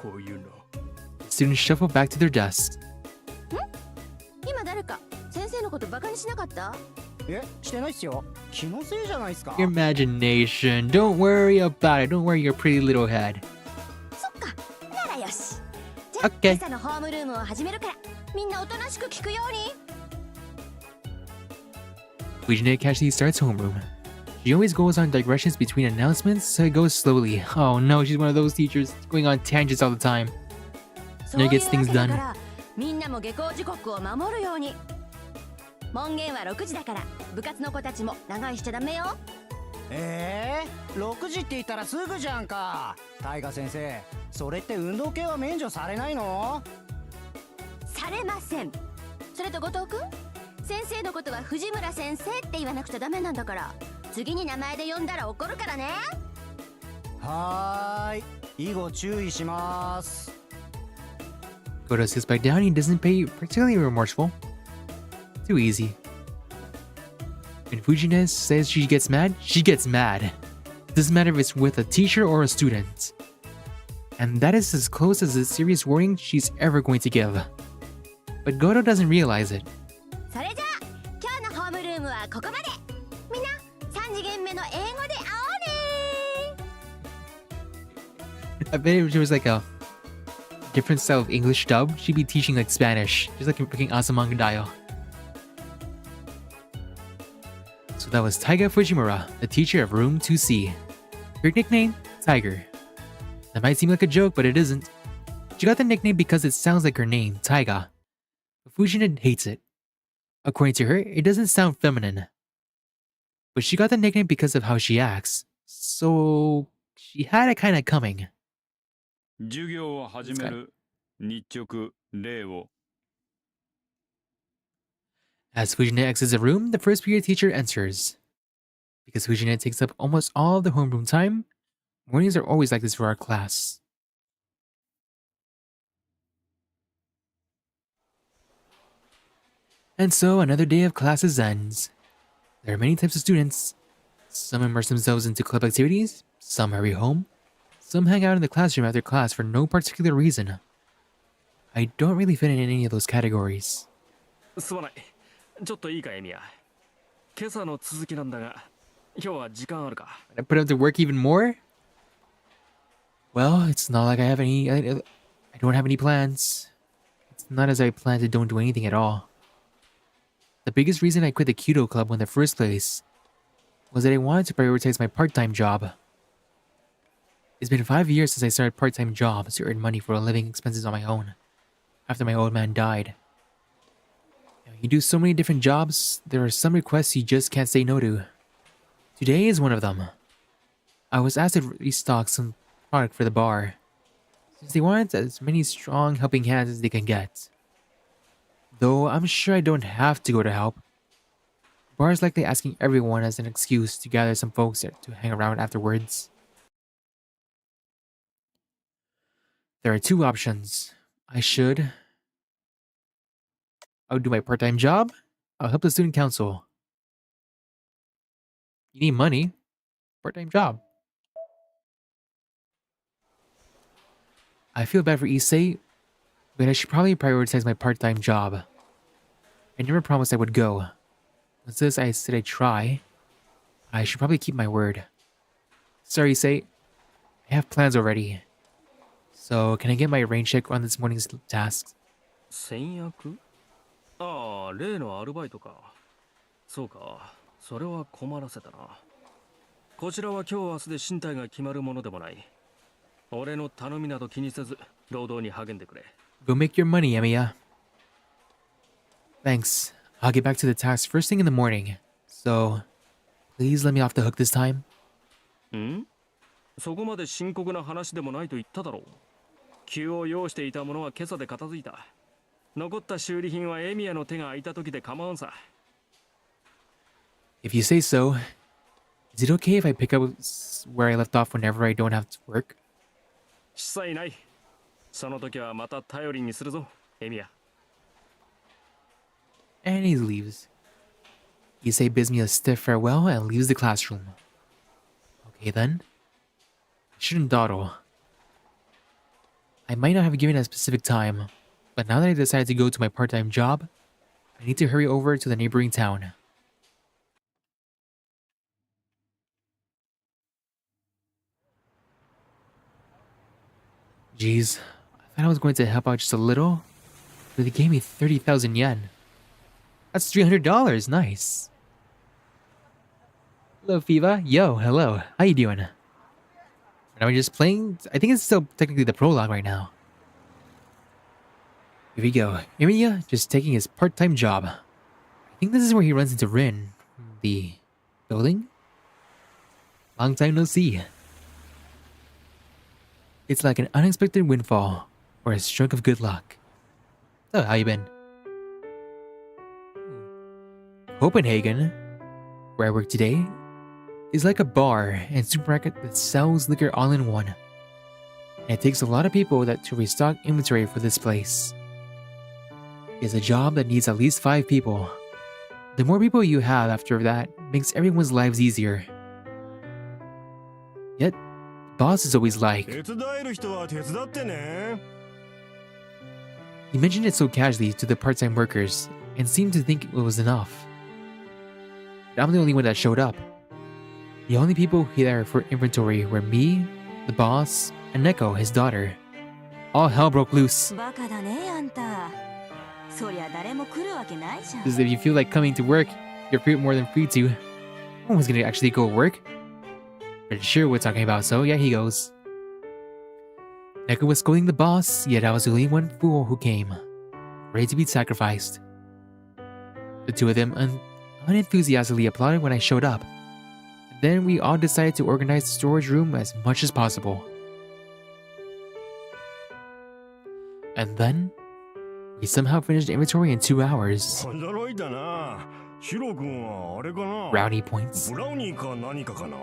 こういうの。 Students shuffle back to their desks. 今誰か先生のことバカにしなかった？え、してないっすよ。気のせいじゃないっすか。 Your imagination. Don't worry about it. Don't worry your pretty little head. そっか、ならよし。じゃあ、 Okay. 今朝のホームルームを始めるから、みんなおとなしく聞くように。 Fujina casually starts homeroom. She always goes on digressions between announcements, so it goes slowly. Oh no, she's one of those teachers going on tangents all the time. そういうわ gets things けだ done. からみんなも下校時刻を守るように。門限は6時だから、部活の子たちも長居しちゃダメよ。6時って言ったらすぐじゃんか。タイガ先生、それって運動系は免除されないの？されません。それと後藤くん、先生のことは藤村先生って言わなくちゃダメなんだから、次に名前で呼んだら怒るからね。はーい、以後注意します。Goto sits back down. He doesn't pay particularly remorseful. Too easy. When Fujine says she gets mad, she gets mad. It doesn't matter if it's with a teacher or a student. And that is as close as a serious warning she's ever going to give. But Goto doesn't realize it. それじゃあ今日のホームルームはここまで。みんな3次元目の英語で会おうね。 I bet if there was like a different style of English dub, she'd be teaching like Spanish, just like in freaking Asamanga Dayo. So that was Taiga Fujimura, the teacher of Room 2C. Her nickname, Tiger. That might seem like a joke, but it isn't. She got the nickname because it sounds like her name, Taiga. But Fujina hates it. According to her, it doesn't sound feminine. But she got the nickname because of how she acts. So she had it kind of coming. 授業を始める。日直礼を。 As Fujina exits the room, the first period teacher enters. Because Fujina takes up almost all of the homeroom time, mornings are always like this for our class. And so another day of classes ends. There are many types of students. Some immerse themselves into club activities, some hurry home, some hang out in the classroom after class for no particular reason. I don't really fit in any of those categories. すまない。ちょっといいか、エミヤ。今朝の続きなんだが、今日は時間あるか。I put up to work even more? Well, it's not like I don't have any plans. It's not as I planned to don't do anything at all. The biggest reason I quit the Kyudo club in the first place was that I wanted to prioritize my part-time job. It's been 5 years since I started part-time jobs to earn money for living expenses on my own, after my old man died. You do so many different jobs, there are some requests you just can't say no to. Today is one of them. I was asked to restock some product for the bar, since they wanted as many strong helping hands as they can get. Though I'm sure I don't have to go to help. The bar is likely asking everyone as an excuse to gather some folks to hang around afterwards. There are two options. I'll do my part-time job. I'll help the student council. You need money. Part-time job. I feel bad for Issei, but I should probably prioritize my part-time job. I never promised I would go. Since I said I'd try, I should probably keep my word. Sorry, Issei. I have plans already. So, can I get my rain check on this morning's tasks? 先約？ああ、例のアルバイトか。そうか、それは困らせたな。こちらは今日明日で身体が決まるものでもない。俺の頼みなど気にせず、労働に励んでくれ。Go make your money, Emiya. Thanks. I'll get back to the task first thing in the morning. So, please let me off the hook this time. ん？そこまで深刻な話でもないと言っただろう。急を要していたものは今朝で片付いた。残った修理品はエミヤの手が空いた時で構わんさ。If you say so, is it okay if I pick up where I left off whenever I don't have to work? しさいない。その時はまた頼りにするぞ、エミヤ。And he leaves. Issei bids me a stiff farewell and leaves the classroom. Okay then. I shouldn't dawdle. I might not have given a specific time, but now that I decided to go to my part-time job, I need to hurry over to the neighboring town. Jeez, I thought I was going to help out just a little, but they gave me 30,000 yen. That's $300, nice. Hello, Fiva. Yo, hello. How you doing? Are we just playing? I think it's still technically the prologue right now. Here we go. Emiya just taking his part-time job. I think this is where he runs into Rin. The building? Long time no see. It's like an unexpected windfall or a stroke of good luck. So, how you been? Copenhagen, where I work today, is like a bar and supermarket that sells liquor all in one. And it takes a lot of people to restock inventory for this place. is a job that needs at least 5 people. The more people you have after that makes everyone's lives easier. Yet, boss is always like, 手伝える人は手伝ってね。 he mentioned it so casually to the part-time workers and seemed to think it was enough. But I'm the only one that showed up. The only people there for inventory were me, the boss, and Neko, his daughter. All hell broke loose. バカだねあんた。そりゃ誰も来るわけないじゃん。 Because if you feel like coming to work, you're more than free to. No one's gonna actually go work. Pretty sure we're talking about, so yeah, he goes. Neko was scolding the boss, yet I was the only one fool who came, ready to be sacrificed. The two of them unenthusiastically applauded when I showed up. Then we all decided to organize the storage room as much as possible. And then, we somehow finished the inventory in 2 hours. 驚いたな。シロ君はあれかな。 Brownie points. ブラウニーか何かかな。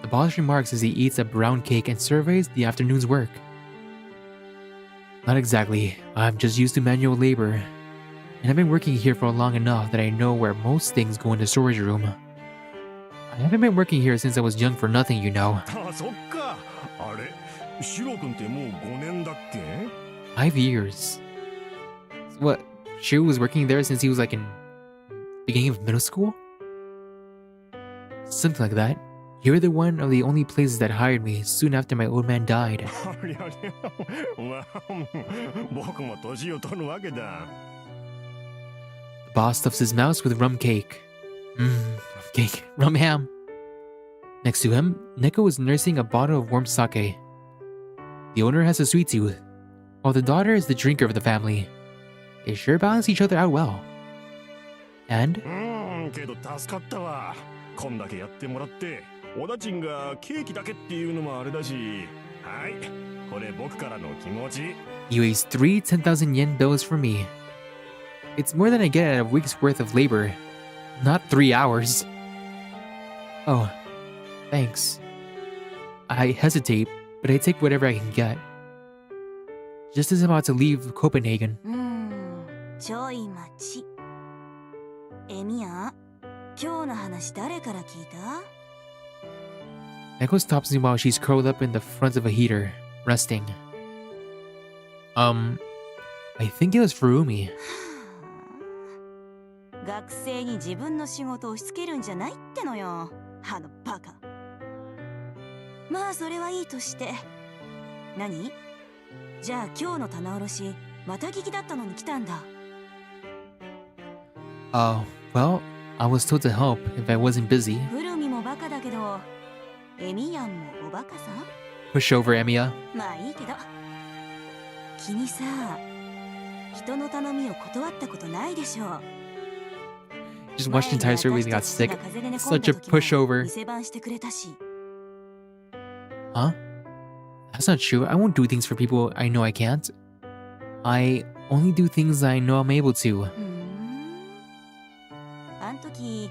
The boss remarks as he eats a brown cake and surveys the afternoon's work. Not exactly. I'm just used to manual labor. And I've been working here for long enough that I know where most things go in the storage room. I haven't been working here since I was young for nothing, you know. あ、そっか。あれ、シロ君ってもう5年だっけ？ 5 years. What? Shiro was working there since he was like in beginning of middle school? Something like that. You're the one of the only places that hired me soon after my old man died. ありゃりゃ。まあ、僕も年を取るわけだ。 The boss stuffs his mouth with rum cake. Rum cake. Rum ham. Next to him, Neko is nursing a bottle of warm sake. The owner has a sweet tooth, while the daughter is the drinker of the family. They sure balance each other out well. And けど助かったわ。こんだけやってもらって、おだちんがケーキだけっていうのもあれだし。はい、これ僕からの気持ち。 he weighs 3 10,000 yen bills for me. It's more than I get at a week's worth of labor, not 3 hours. Oh, thanks. I hesitate, but I take whatever I can get. Just as I'm about to leave Copenhagen, ちょい待ち。エミヤ、今日の話誰から聞いた？ Neko stops me while she's curled up in the front of a heater, resting. I think it was Furumi. 学生に自分の仕事を押し付けるんじゃないってのよ。あのバカ。まあそれはいいとして。何？じゃあ今日の棚卸し、また聞きだったのに来たんだ。Well, I was told to help if I wasn't busy. フルミもバカだけど、エミヤンもおバカさ。 Push over, Emiya. まあいいけど。君さ、人の頼みを断ったことないでしょ。 Just watched the entire story when he got sick. Such a pushover. 店番してくれたし。 Huh? That's not true. I won't do things for people I know I can't. I only do things I know I'm able to. あん時、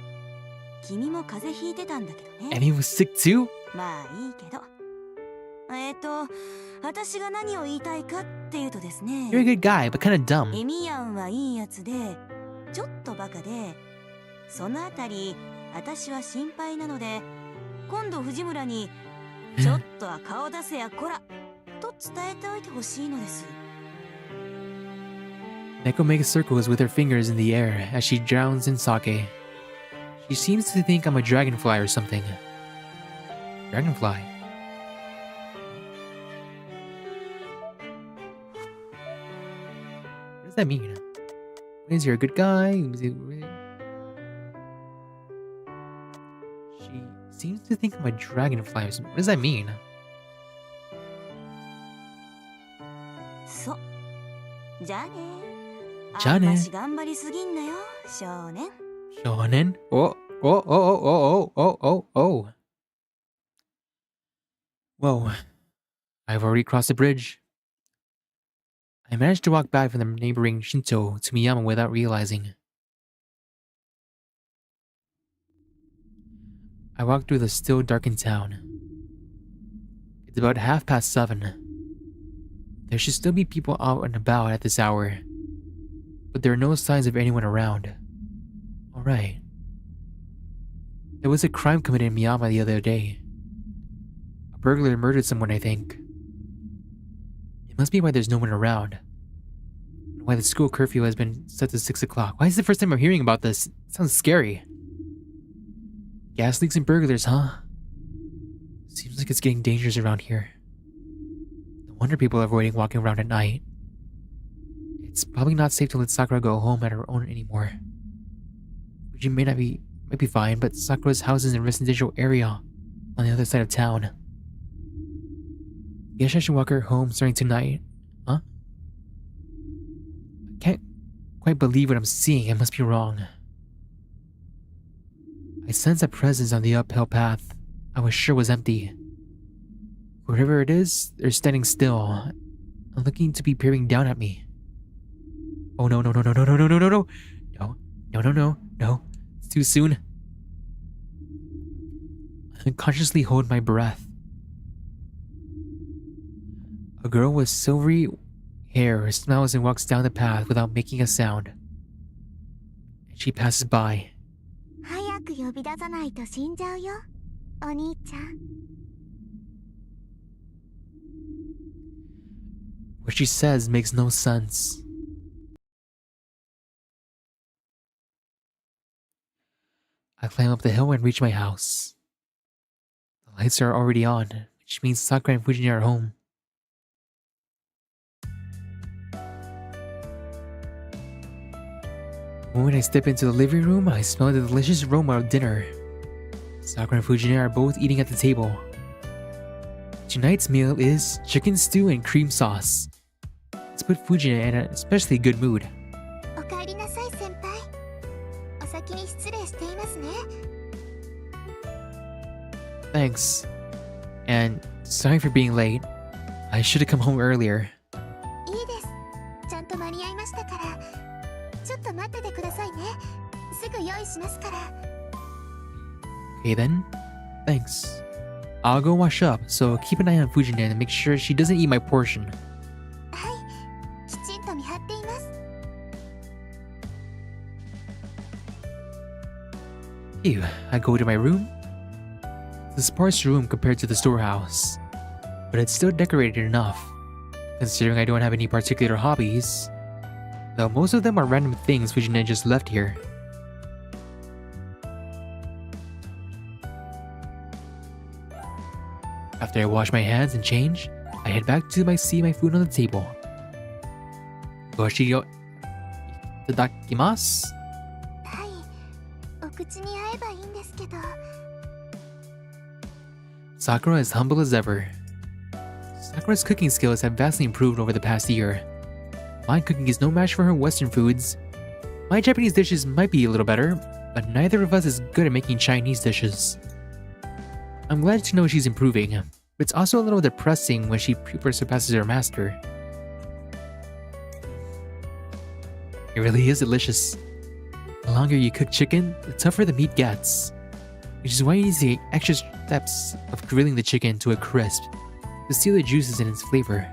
君も風邪ひいてたんだけどね。 And he was sick too? まあいいけど。私が何を言いたいかっていうとですね。 You're a good guy, but kinda dumb. エミヤンはいいやつで、ちょっとバカで、そのあたり、私は心配なので、今度藤村に、ちょっとは顔出せやこら、と伝えておいてほしいのです。 Neko makes circles with her fingers in the air as she drowns in sake. She seems to think I'm a dragonfly or something. Dragonfly? What does that mean? Is you're a good guy? She seems to think I'm a dragonfly or something. What does that mean? そう。じゃあね。じゃあね。あんまし頑張りすぎんなよ、少年。 Shonen? Oh, oh, oh, oh, oh, oh, oh, oh. Whoa. I've already crossed the bridge. I managed to walk back from the neighboring Shinto to Miyama without realizing. I walked through the still darkened town. It's about 7:30. There should still be people out and about at this hour, but there are no signs of anyone around. Alright. There was a crime committed in Miyama the other day. A burglar murdered someone, I think. It must be why there's no one around. And why the school curfew has been set to 6 o'clock. Why is it the first time I'm hearing about this? It sounds scary. Gas leaks and burglars, huh? Seems like it's getting dangerous around here. No wonder people are avoiding walking around at night. It's probably not safe to let Sakura go home at her own anymore. Fuji might be fine, but Sakura's house is in a residential area on the other side of town. Guess I should walk her home starting tonight. Huh? I can't quite believe what I'm seeing. I must be wrong. I sense a presence on the uphill path I was sure was empty. Whatever it is, they're standing still and looking to be peering down at me. Oh no, no, no, no, no, no, no, no, no, no. No, no, no, no, no. It's too soon. I unconsciously hold my breath. A girl with silvery hair smiles and walks down the path without making a sound. And she passes by. 早く呼び出さないと死んじゃうよ、お兄ちゃん。 What she says makes no sense. I climb up the hill and reach my house. The lights are already on, which means Sakura and Fujin are home. The moment I step into the living room, I smell the delicious aroma of dinner. Sakura and Fujin are both eating at the table. Tonight's meal is chicken stew and cream sauce. Let's put Fujin in an especially good mood. おかえりなさい、先輩。お先に失礼していますね。 Thanks. And sorry for being late. I should have come home earlier. いいです。ちゃんと間に合いましたから。ちょっと待っててくださいね。すぐ用意しますから。 Okay then. Thanks. I'll go wash up, so keep an eye on Fujin and make sure she doesn't eat my portion. はい。きちんと見張っています。 Phew, I go to my room. It's a sparse room compared to the storehouse, but it's still decorated enough, considering I don't have any particular hobbies, though most of them are random things Fujin just left here. After I wash my hands and change, I head back to see my food on the table. Goshi yo itadakimasu. はい。お口に合えばいいんですけど。 Sakura is humble as ever. Sakura's cooking skills have vastly improved over the past year. My cooking is no match for her Western foods. My Japanese dishes might be a little better, but neither of us is good at making Chinese dishes. I'm glad to know she's improving, but it's also a little depressing when she surpasses her master. It really is delicious. The longer you cook chicken, the tougher the meat gets, which is why you need to take extra steps of grilling the chicken to a crisp to seal the juices in its flavor.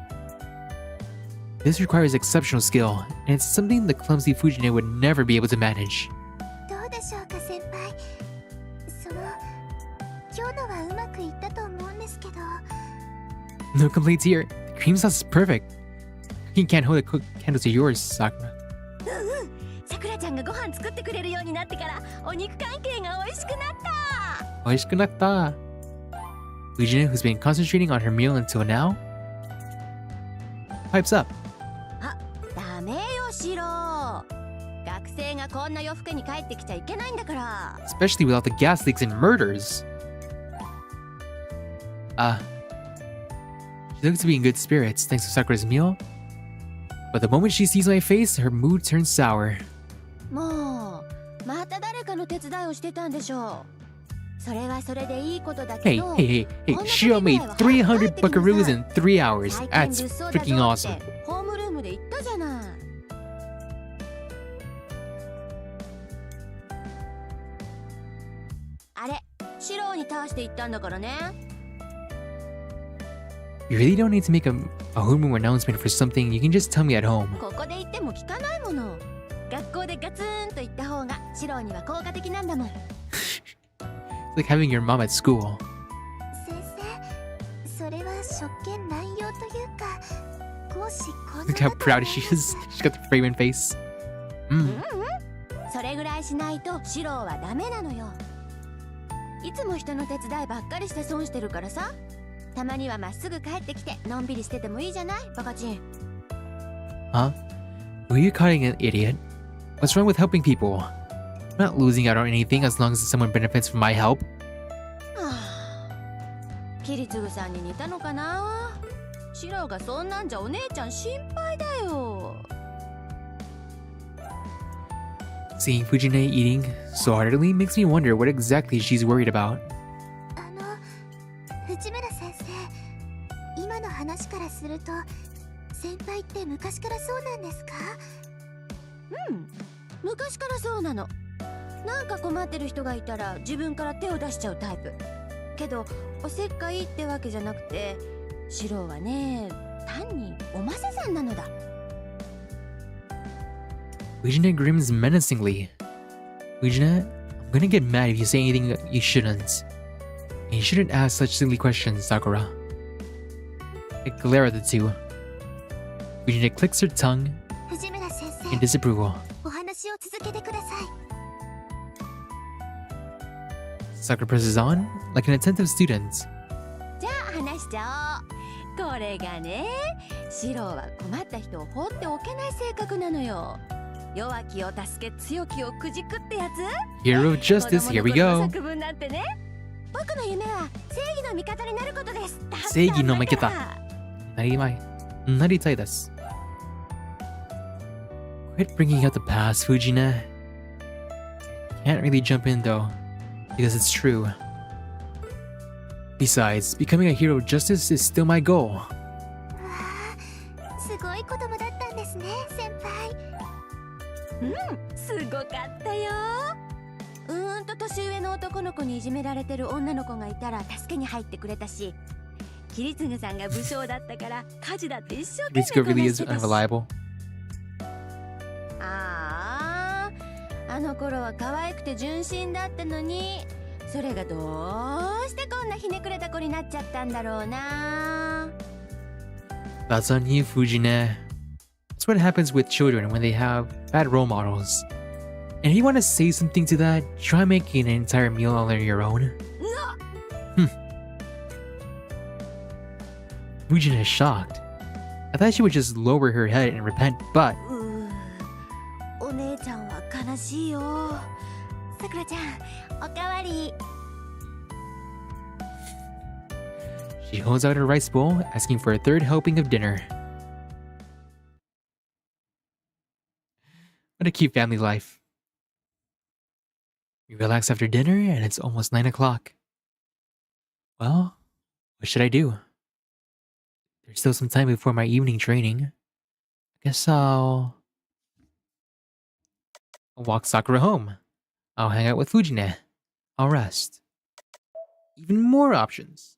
This requires exceptional skill, and it's something the clumsy Fujine would never be able to manage. どうでしょうか、先輩。今日のはうまくいったと思うんですけど。 No complaints here. The cream sauce is perfect. Cooking can't hold a candle to yours, Sakura. さくらちゃんがご飯作ってくれるようになってからお肉関係が美味しくなった。 Oishikunatta. Fujine, who's been concentrating on her meal until now, pipes up. あ、ダメよシロ。学生がこんな夜更けに帰ってきちゃいけないんだから。 Especially without the gas leaks and murders. She looks to be in good spirits thanks to Sakura's meal. But the moment she sees my face, her mood turns sour. もうまた誰かの手伝いをしてたんでしょう。それはそれでいいことだ Hey, けど。 hey, hey, hey, Shiro made 300 buckaroos in 3 hours. That's freaking awesome. ホームルームで言ったじゃない。あれ、シロに倒して言ったんだからね。You really don't need to make a homeroom announcement for something. You can just tell me at home. ここで言っても聞かないもの。学校でガツンと言った方がシローには効果的なんだもん。It's like having your mom at school. 先生、それは職権乱用というか、講師こんな Look how proud she is. She's got the Freeman face. それぐらいしないとシローはダメなのよ。いつも人の手伝いばっかりして損してるからさ。たまにはまっすぐ帰ってきてのんびりしててもいいじゃない、バカチン。Huh? Who are you calling an idiot? What's wrong with helping people? I'm not losing out on anything as long as someone benefits from my help. はあ、キリツグさんに似たのかな。シローがそんなんじゃお姉ちゃん心配だよ。Seeing Fujine eating so heartily makes me wonder what exactly she's worried about. 藤村先生、今の話からすると先輩って昔からそうなんですか？うん、昔からそうなの。なんか困ってる人がいたら自分から手を出しちゃうタイプ。けどおせっかいってわけじゃなくて、シローはね、単におませさんなのだ。Fujine grins menacingly. Fujine, I'm gonna get mad if you say anything you shouldn't. And you shouldn't ask such silly questions, Sakura. I glare at the two. Fujine clicks her tongue 藤村先 in 生、 disapproval. お話を続けてください。Sakura presses on like an attentive student. じゃあ話しちゃおう。これがね、シローは困った人を放っておけない性格なのよ。弱きを助け強きをくじくってやつ。 Hero of justice, here we go. 作文なんてね。僕の夢は正義の味方になることです。正義の味方。Naritai desu. Quit bringing out the past, Fujine. Can't really jump in though, because it's true. Besides, becoming a hero of justice is still my goal. わあ、すごい子供だったんですね、先輩。すごかったよ。年上の男の子にいじめられてる女の子がいたら助けに入ってくれたし、キリツグさんが武将だったから家事だって一生懸 Ritsuko 命こ really な is してたし。 unreliable. ああ、あの頃は可愛くて純真だったのに、それがどうしてこんなひねくれた子になっちゃったんだろうな。 That's on you, Fujine. That's what happens with children when they have bad role models. And if you want to say something to that, try making an entire meal all on your own. Fujine is shocked. I thought she would just lower her head and repent, but お姉ちゃんは悲しいよ。さくらちゃん、おかわり。 she holds out her rice bowl, asking for a third helping of dinner. What a cute family life. We relax after dinner, and it's almost 9 o'clock. Well, what should I do? There's still some time before my evening training. I guess I'll walk Sakura home. I'll hang out with Fujine. I'll rest. Even more options.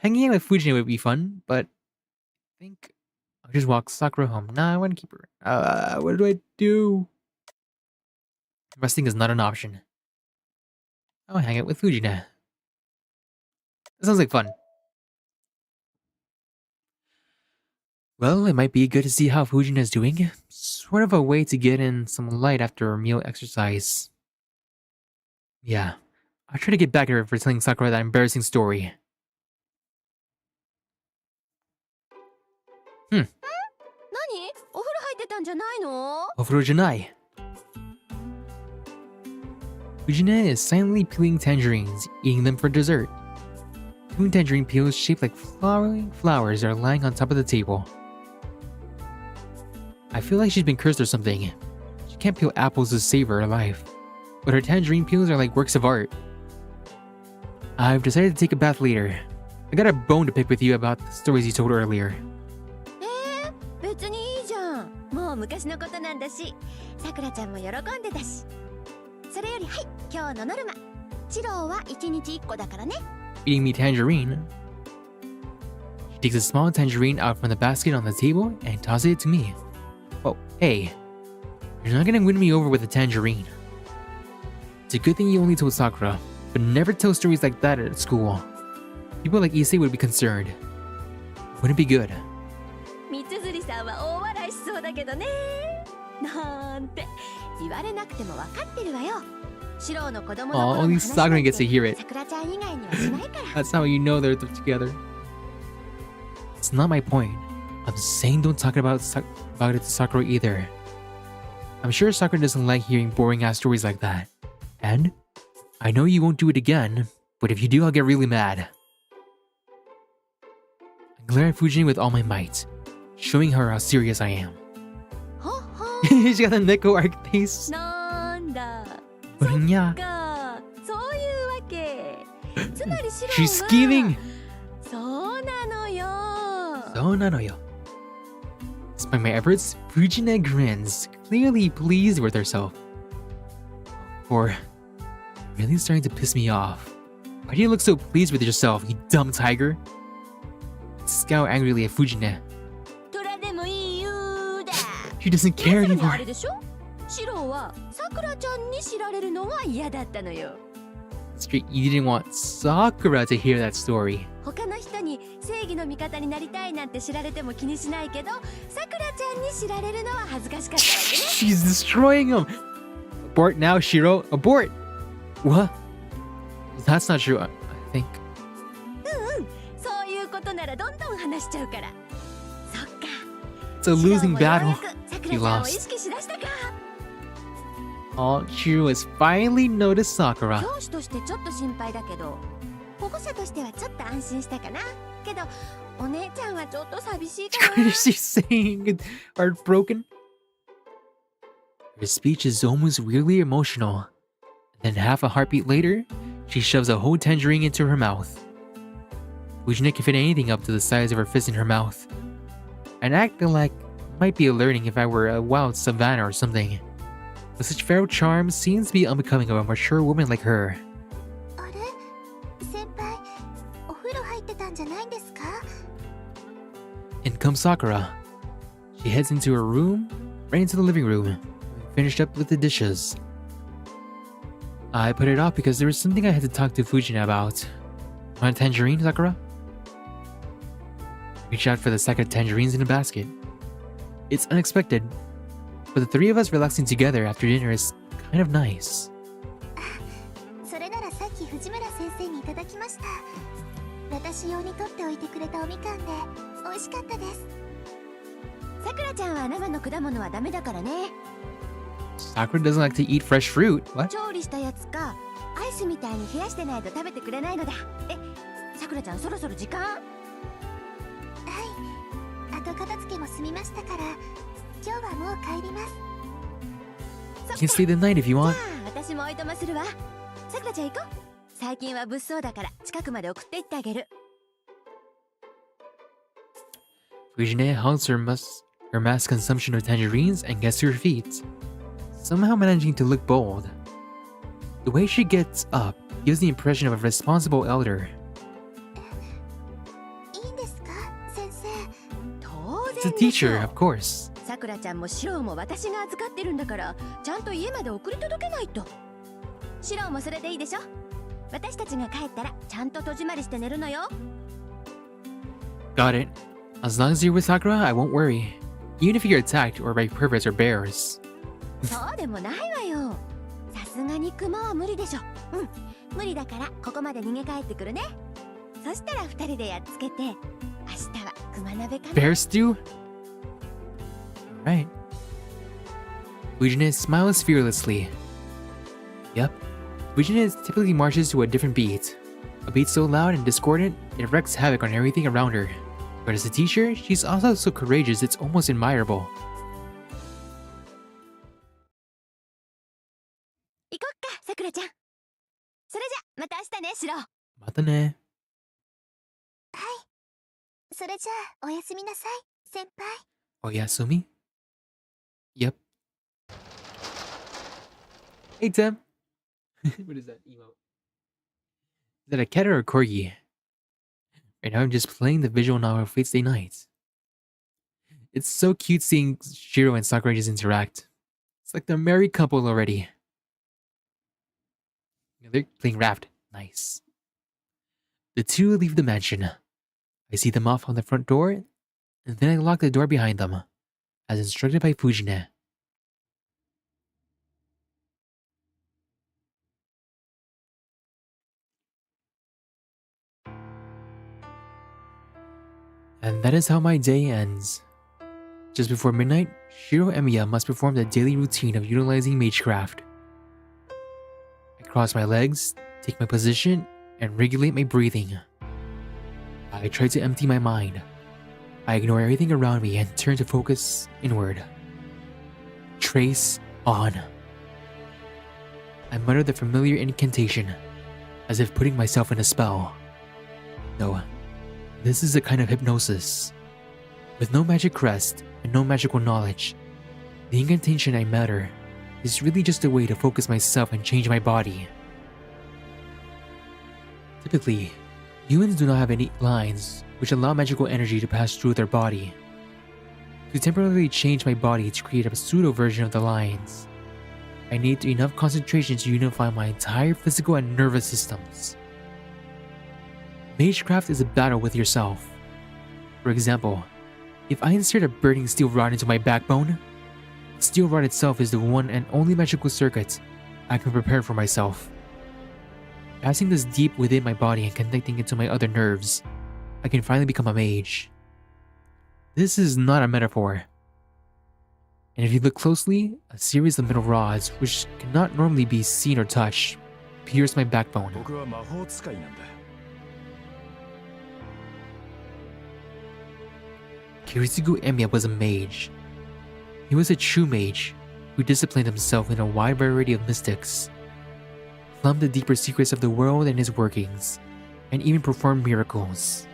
Hanging out with Fujine would be fun, but I think I'll just walk Sakura home. Nah, I want to keep her. What do I do? Resting is not an option. I'll hang out with Fujine. That sounds like fun. Well, it might be good to see how Fujine is doing. Sort of a way to get in some light after a meal exercise. Yeah, I'll try to get back at her for telling Sakura that embarrassing story. 何？お風呂入ってたんじゃないの？ Ofuro janai. Fujine is silently peeling tangerines, eating them for dessert. 2 tangerine peels shaped like flowering flowers are lying on top of the table. I feel like she's been cursed or something. She can't peel apples to save her life. But her tangerine peels are like works of art. I've decided to take a bath later. I got a bone to pick with you about the stories you told earlier. 別にいいじゃん。もう昔のことなんだし、さくらちゃんも喜んでたし。それよりはい、今日のノルマ。チローは1日1個だからね。 Eating me tangerine. She takes a small tangerine out from the basket on the table and tosses it to me. Oh, hey. You're not gonna win me over with a tangerine. It's a good thing you only told Sakura, but never tell stories like that at school. People like Issei would be concerned. Wouldn't be good. 三辻さんは大笑いしそうだけどね。なんて言われなくても分かってるわよ。シローの子供の頃の Only 話なん Sakura て gets to hear it. さくらちゃん以外にはしないから。 That's how you know they're together. It's not my point. I'm saying don't talk about it to Sakura either. I'm sure Sakura doesn't like hearing boring ass stories like that. And I know you won't do it again, but if you do, I'll get really mad. I glare at Fujin with all my might, showing her how serious I am. ほっほ She got the Neko arc face. なんだ。 Yeah. か、そういうわけ。つまりシローは She's scheming. そうなのよ。 So nanoyo. Despite my efforts, Fujina grins, clearly pleased with herself. Or really starting to piss me off. Why do you look so pleased with yourself, you dumb tiger? Scowl angrily at Fujina. トラでもいいよーだ。 She doesn't care 要するにあ anymore. れでしょ。シローはさくらちゃんに知られるのが嫌だったのよ。 Straight, you didn't want Sakura to hear that story. 他の人に正義の味方になりたいなんて知られても気にしないけど、さくらちゃんに知られるのは恥ずかしかったわけね。 She's destroying him. Abort now, Shiro. Abort. What? That's not true, I think. そういうことならどんどん話しちゃうから。そっか。 It's a losing シローも battle. ようやくさくらちゃんを意識しだしたか。 Oh, Shiro has finally noticed Sakura. 教師としてちょっと心配だけど、保護者としてはちょっと安心したかな。けど、お姉ちゃんはちょっと寂しいか What な。 is she saying? Heartbroken? Her speech is almost weirdly emotional. Then half a heartbeat later, she shoves a whole tangerine into her mouth. Fujina can fit anything up to the size of her fist in her mouth. An act that like might be alerting if I were a wild savannah or something. But such feral charm seems to be unbecoming of a mature woman like her. あれ、先輩、お風呂入ってたんじゃないんですか？ In comes Sakura. She heads into her room, right into the living room, finished up with the dishes. I put it off because there was something I had to talk to Fujina about. Want a tangerine, Sakura? Reach out for the sack of tangerines in a basket. It's unexpected, but the three of us relaxing together after dinner is kind of nice. それならさっき藤村先生にいただきました。私用に取っておいてくれたおみかんで美味しかったです。さくらちゃんは生の果物はダメだからね。 Sakura doesn't like to eat fresh fruit. What? 調理したやつかアイスみたいに冷やしてないと食べてくれないのだ。え、さくらちゃんそろそろ時間？はい、後片付けも済みましたから今日はもう帰ります。 You can stay the night if you じゃ want. あ私もおいとまするわ。さくらちゃん行こう。最近は物騒だから近くまで送って行ってあげる。 Fujine halts her mass consumption of tangerines and gets to her feet, somehow managing to look bold. The way she gets up gives the impression of a responsible elder. いいんですか、先生？当 It's a 然でしょ teacher, of course. さくらちゃんもシローも私が預かってるんだからちゃんと家まで送り届けないと。シローもそれでいいでしょ。私たちが帰ったらちゃんと戸締まりして寝るのよ。 Got it. As long as you're with Sakura, I won't worry. Even if you're attacked or by perverts or bears. そうでもないわよ。さすがにクマは無理でしょ。うん、無理だからここまで逃げ帰ってくるね。そしたら二人でやっつけて明日はクマ鍋かな。 Bear stew? Alright. Fujine smiles fearlessly. Yep. Fujine typically marches to a different beat. A beat so loud and discordant, it wreaks havoc on everything around her. But as a teacher, she's also so courageous it's almost admirable. 行こっか、さくらちゃん。それじゃまた明日ね、シロー。Mata ne. それじゃあおやすみなさい、先輩。 Oyasumi? Yep. Hey, Tim. What is that emote? Is that a cat or a corgi? Right now I'm just playing the visual novel Fate's Day Night. It's so cute seeing Shiro and Sakura just interact. It's like they're a married couple already. They're playing Raft. Nice. The two leave the mansion. I see them off on the front door, and then I lock the door behind them, as instructed by Fujine. And that is how my day ends. Just before midnight, Shiro Emiya must perform the daily routine of utilizing magecraft. I cross my legs, take my position, and regulate my breathing. I try to empty my mind. I ignore everything around me and turn to focus inward. Trace on. I mutter the familiar incantation, as if putting myself in a spell. No, this is a kind of hypnosis. With no magic crest and no magical knowledge, the incantation I mutter is really just a way to focus myself and change my body. Typically, humans do not have any lines which allow magical energy to pass through their body. To temporarily change my body to create a pseudo version of the lines, I need enough concentration to unify my entire physical and nervous systems. Magecraft is a battle with yourself. For example, if I insert a burning steel rod into my backbone, the steel rod itself is the one and only magical circuit I can prepare for myself. Passing this deep within my body and connecting it to my other nerves, I can finally become a mage. This is not a metaphor. And if you look closely, a series of metal rods, which cannot normally be seen or touched, pierce my backbone. 僕は魔法使いなんだ。 Kiritsugu Emiya was a mage. He was a true mage who disciplined himself in a wide variety of mystics, plumbed the deeper secrets of the world and its workings, and even performed miracles.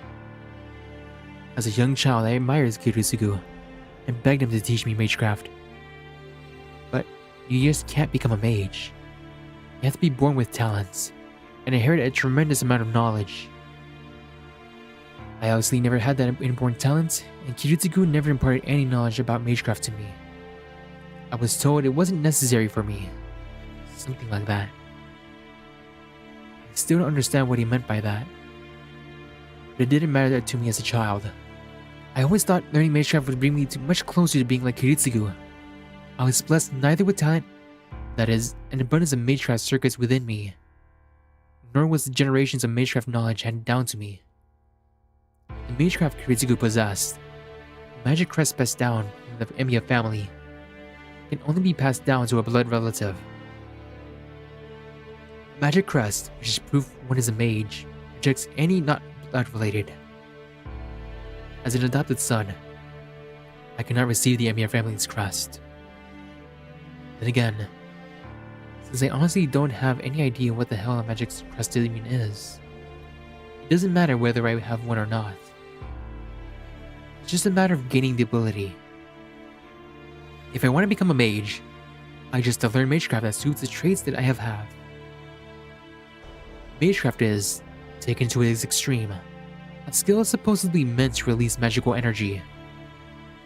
As a young child, I admired Kiritsugu and begged him to teach me magecraft. But you just can't become a mage. You have to be born with talents and inherit a tremendous amount of knowledge. I obviously never had that inborn talent, and Kiritsugu never imparted any knowledge about magecraft to me. I was told it wasn't necessary for me. Something like that. I still don't understand what he meant by that. But it didn't matter to me as a child. I always thought learning magecraft would bring me much closer to being like Kiritsugu. I was blessed neither with talent, that is, an abundance of magecraft circuits within me, nor was the generations of magecraft knowledge handed down to me. The magecraft Kiritsugu possessed, magic crest passed down from the Emiya family, can only be passed down to a blood relative. Magic crest, which is proof one is a mage, rejects any not blood related. As an adopted son, I cannot receive the Emiya family's crest. Then again, since I honestly don't have any idea what the hell a magic crest even is, it doesn't matter whether I have one or not. It's just a matter of gaining the ability. If I want to become a mage, I just have to learn magecraft that suits the traits that I have. Magecraft is, taken to its extreme, a skill is supposedly meant to release magical energy.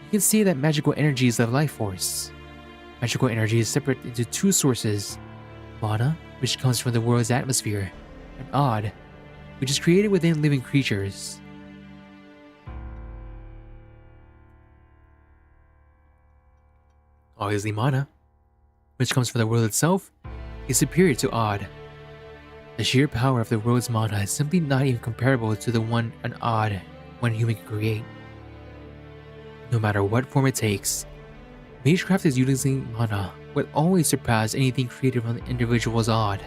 You can say that magical energy is the life force. Magical energy is separate into two sources: mana, which comes from the world's atmosphere, and odd, which is created within living creatures. Obviously, mana, which comes from the world itself, is superior to odd. The sheer power of the world's mana is simply not even comparable to the one an odd one human can create. No matter what form it takes, magecraft is utilizing mana will always surpass anything created from the individual's odd.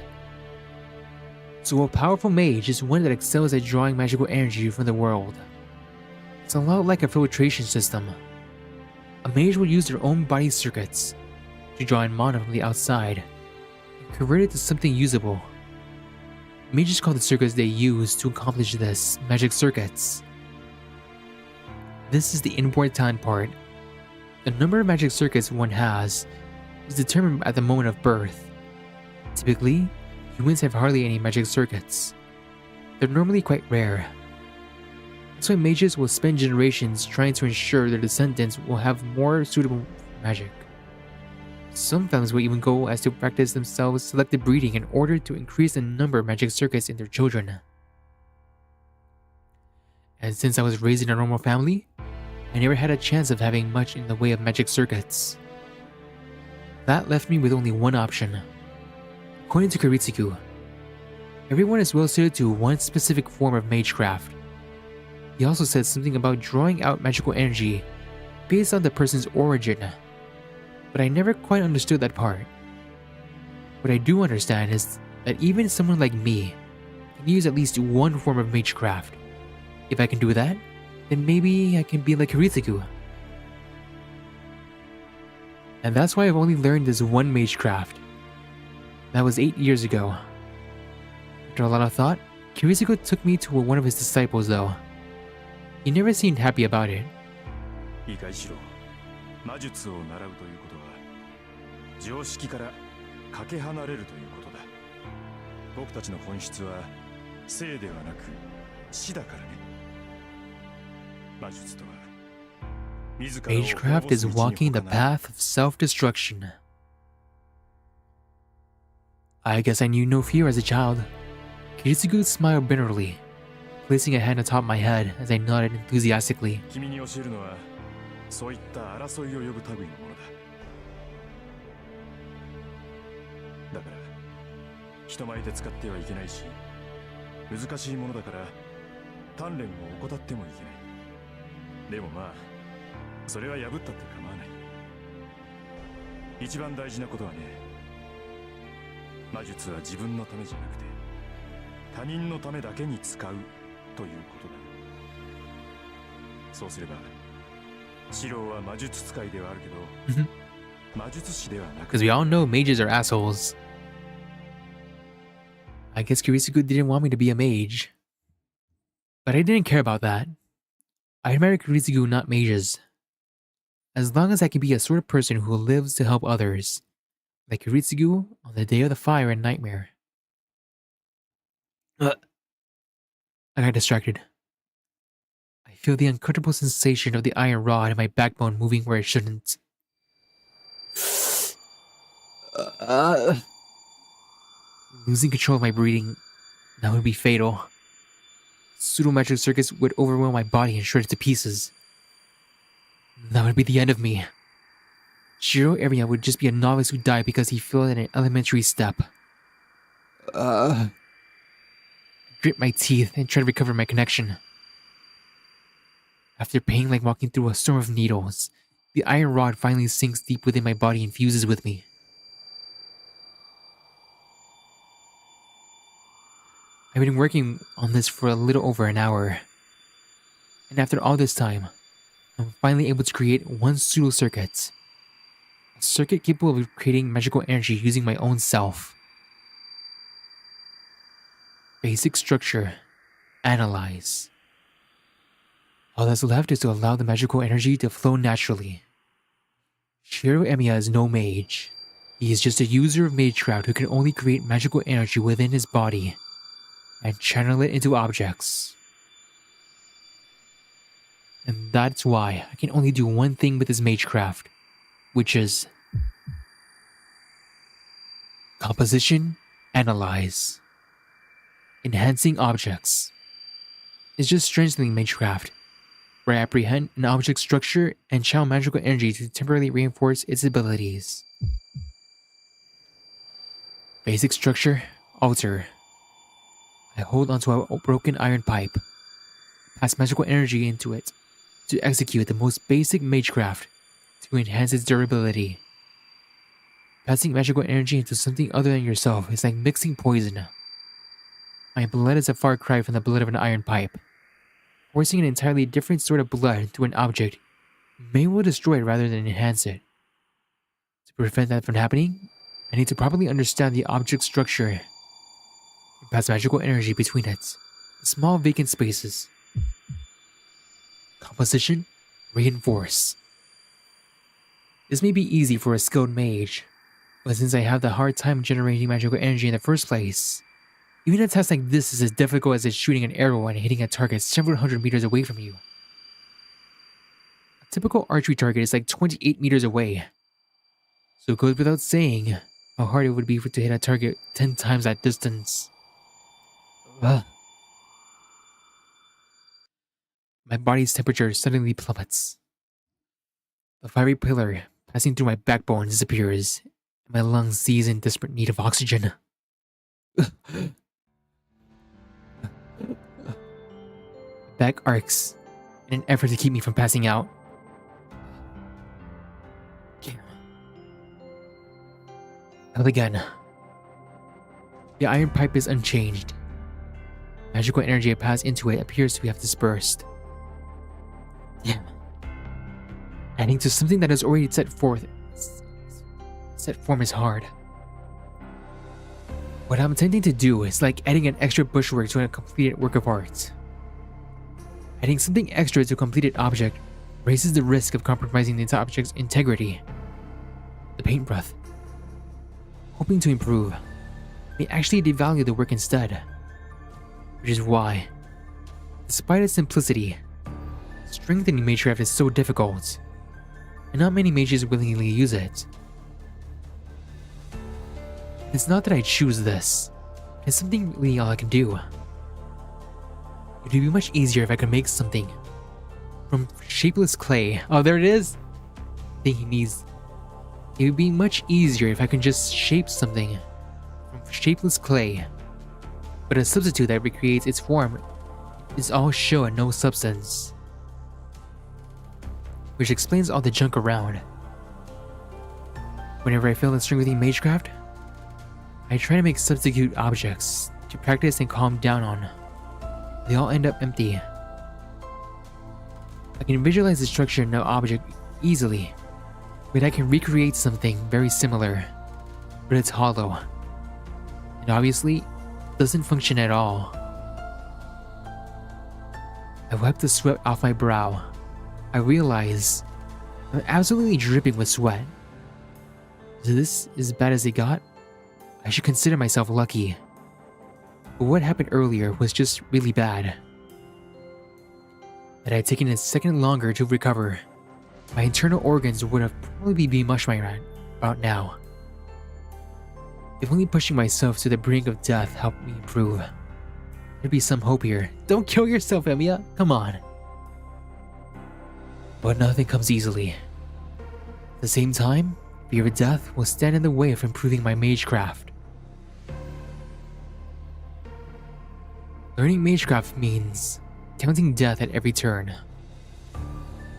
So a powerful mage is one that excels at drawing magical energy from the world. It's a lot like a filtration system. A mage will use their own body circuits to draw in mana from the outside and convert it to something usable. Mages call the circuits they use to accomplish this magic circuits. This is the important talent part. The number of magic circuits one has is determined at the moment of birth. Typically, humans have hardly any magic circuits. they're normally quite rare. That's why mages will spend generations trying to ensure their descendants will have more suitable magic. Some families will even go as to practice themselves selective breeding in order to increase the number of magic circuits in their children. And since I was raised in a normal family, I never had a chance of having much in the way of magic circuits. That left me with only one option. According to Kiritsugu, everyone is well suited to one specific form of magecraft. He also said something about drawing out magical energy based on the person's origin, but I never quite understood that part. What I do understand is that even someone like me can use at least one form of magecraft. If I can do that, then maybe I can be like Kiritsugu. And that's why I've only learned this one magecraft. That was 8 years ago. After a lot of thought, Kiritsugu took me to one of his disciples though. He never seemed happy about it. いいかいしろ。魔術を習うということは常識からかけ離れるということだ。僕たちの本質は生ではなく死だからね。魔術とは自らを Magecraft is walking the path of self-destruction. I guess I knew no fear as a child. Kiritsugu smiled bitterly, placing a hand atop my head as I nodded enthusiastically. 君に教えるのはそういった争いを呼ぶ類のものだ。だから人前で使ってはいけないし、難しいものだから鍛錬を怠ってもいけない。でもまあ、それは破ったって構わない。一番大事なことはね、魔術は自分のためじゃなくて他人のためだけに使うということだ。そうすればシロは魔術使いではあるけど魔術師ではなく Because we all know mages are assholes. I guess Kiritsugu didn't want me to be a mage. But I didn't care about that. I admire Kiritsugu, not mages. As long as I can be a sort of person who lives to help others. Like Kiritsugu on the day of the fire in Nightmare. I got distracted. I feel the uncomfortable sensation of the iron rod in my backbone moving where it shouldn't. Losing control of my breathing, that would be fatal. Pseudo-magic circuits would overwhelm my body and shred it to pieces. That would be the end of me. Shiro Emiya would just be a novice who died because he failed at an elementary step. I grit my teeth and try to recover my connection. After pain like walking through a storm of needles, the iron rod finally sinks deep within my body and fuses with me. I've been working on this for a little over an hour. And after all this time, I'm finally able to create one pseudo circuit. A circuit capable of creating magical energy using my own self. Basic structure. Analyze. All that's left is to allow the magical energy to flow naturally. Shiro Emiya is no mage. He is just a user of magecraft who can only create magical energy within his body and channel it into objects. And that's why I can only do one thing with his magecraft, which is composition, analyze. Enhancing objects. It's just strengthening magecraft, where I apprehend an object's structure and channel magical energy to temporarily reinforce its abilities. Basic structure, alter. I hold onto a broken iron pipe, pass magical energy into it to execute the most basic magecraft to enhance its durability. Passing magical energy into something other than yourself is like mixing poison. My blood is a far cry from the blood of an iron pipe. Forcing an entirely different sort of blood to an object may well destroy it rather than enhance it. To prevent that from happening, I need to properly understand the object's structure and pass magical energy between it, the small vacant spaces. Composition, reinforce. This may be easy for a skilled mage, but since I have the hard time generating magical energy in the first place, Even a task like this is as difficult as shooting an arrow and hitting a target several hundred meters away from you. A typical archery target is like 28 meters away. So it goes without saying how hard it would be to hit a target 10 times that distance. Ugh. My body's temperature suddenly plummets. The fiery pillar passing through my backbone disappears, and my lungs seize in desperate need of oxygen. Back arcs in an effort to keep me from passing out. Held again. The iron pipe is unchanged. Magical energy I pass into it appears to have dispersed. Damn. Adding to something that is already set form is hard. What I'm intending to do is like adding an extra bushwork to a completed work of art. Adding something extra to a completed object raises the risk of compromising the object's integrity. The paint breath, hoping to improve, may actually devalue the work instead. Which is why, despite its simplicity, strengthening magecraft is so difficult, and not many mages willingly use it. It's not that I choose this, it's something really all I can do. It would be much easier if I could make something from shapeless clay. Oh, there it is! Thing he needs. It would be much easier if I could just shape something from shapeless clay, but a substitute that recreates its form is all show and no substance. Which explains all the junk around. Whenever I fail in strengthening magecraft, I try to make substitute objects to practice and calm down on. They all end up empty. I can visualize the structure in an object easily, but I can recreate something very similar, but it's hollow, and obviously doesn't function at all. I wipe the sweat off my brow. I realize I'm absolutely dripping with sweat. Is this as bad as it got? I should consider myself lucky. But what happened earlier was just really bad. Had I taken a second longer to recover, my internal organs would have probably been mush right about now. If only pushing myself to the brink of death helped me improve. There'd be some hope here. Don't kill yourself, Emiya. Come on. But nothing comes easily. At the same time, fear of death will stand in the way of improving my magecraft. Learning magecraft means counting death at every turn.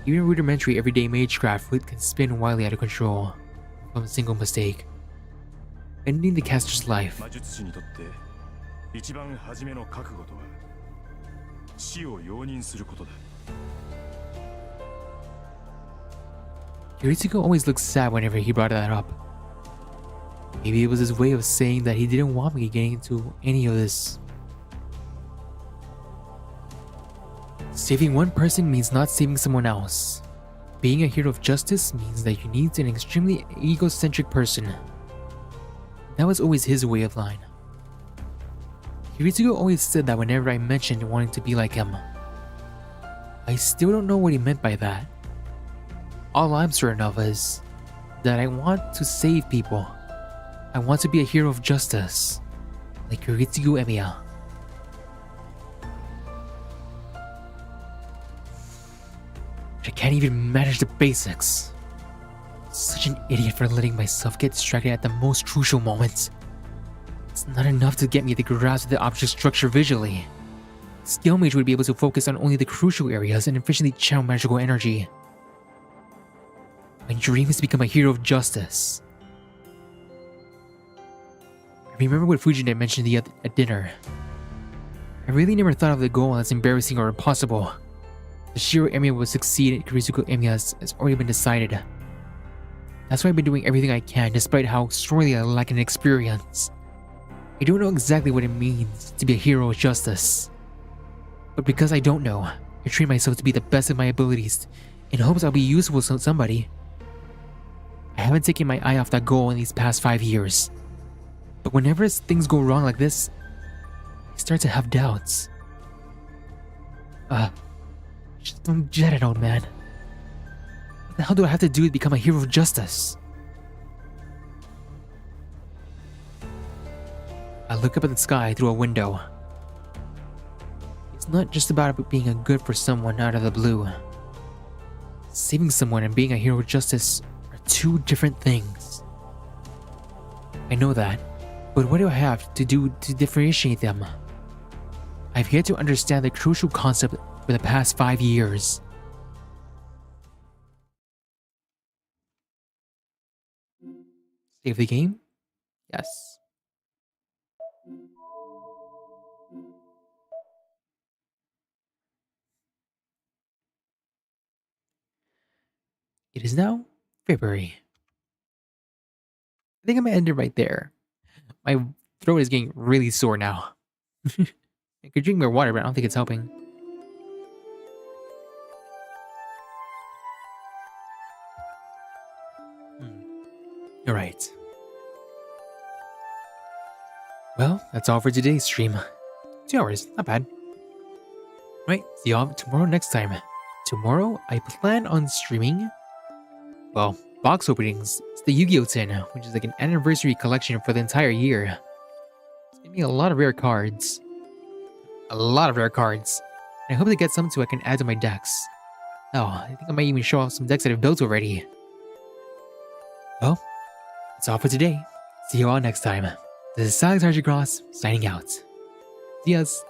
Even rudimentary everyday magecraft can spin wildly out of control from a single mistake, ending the caster's life. 魔術師にとって一番初めの覚悟とは死を容認することだ。 Yuritsuko always looks sad whenever he brought that up. Maybe it was his way of saying that he didn't want me getting into any of this. Saving one person means not saving someone else. Being a hero of justice means that you need an extremely egocentric person. That was always his way of line. Yuritsuko always said that whenever I mentioned wanting to be like him. I still don't know what he meant by that. All I'm certain of is that I want to save people. I want to be a hero of justice, like Yuritsuko Emiya. I can't even manage the basics. Such an idiot for letting myself get distracted at the most crucial moments. It's not enough to get me the grasp of the object structure visually. Skill Mage would be able to focus on only the crucial areas and efficiently channel magical energy. My dream is to become a hero of justice. I remember what Fujine mentioned at dinner. I really never thought of the goal as embarrassing or impossible. The Shiro Emiya will succeed and Kurizuko Emiya has already been decided. That's why I've been doing everything I can despite how sorely I lack in experience. I don't know exactly what it means to be a hero of justice. But because I don't know, I train myself to be the best of my abilities in hopes I'll be useful to somebody. I haven't taken my eye off that goal in these past 5 years. But whenever things go wrong like this, I start to have doubts. Just don't get it, old man. What the hell do I have to do to become a hero of justice? I look up at the sky through a window. It's not just about being a good for someone out of the blue. Saving someone and being a hero of justice are two different things. I know that, but what do I have to do to differentiate them? I've yet to understand the crucial concept for the past 5 years. Save the game? Yes. It is now February. I think I'm gonna end it right there. My throat is getting really sore now. I could drink more water, but I don't think it's helping. Alright. Well, that's all for today's stream. 2 hours, not bad. Right, see y'all tomorrow next time. Tomorrow, I plan on streaming, well, box openings. It's the Yu-Gi-Oh! Tin, which is like an anniversary collection for the entire year. It's gonna be a lot of rare cards. A lot of rare cards. And I hope to get some so I can add to my decks. Oh, I think I might even show off some decks that I've built already. Well, that's all for today. See you all next time. This is Alex Cross signing out. See yas.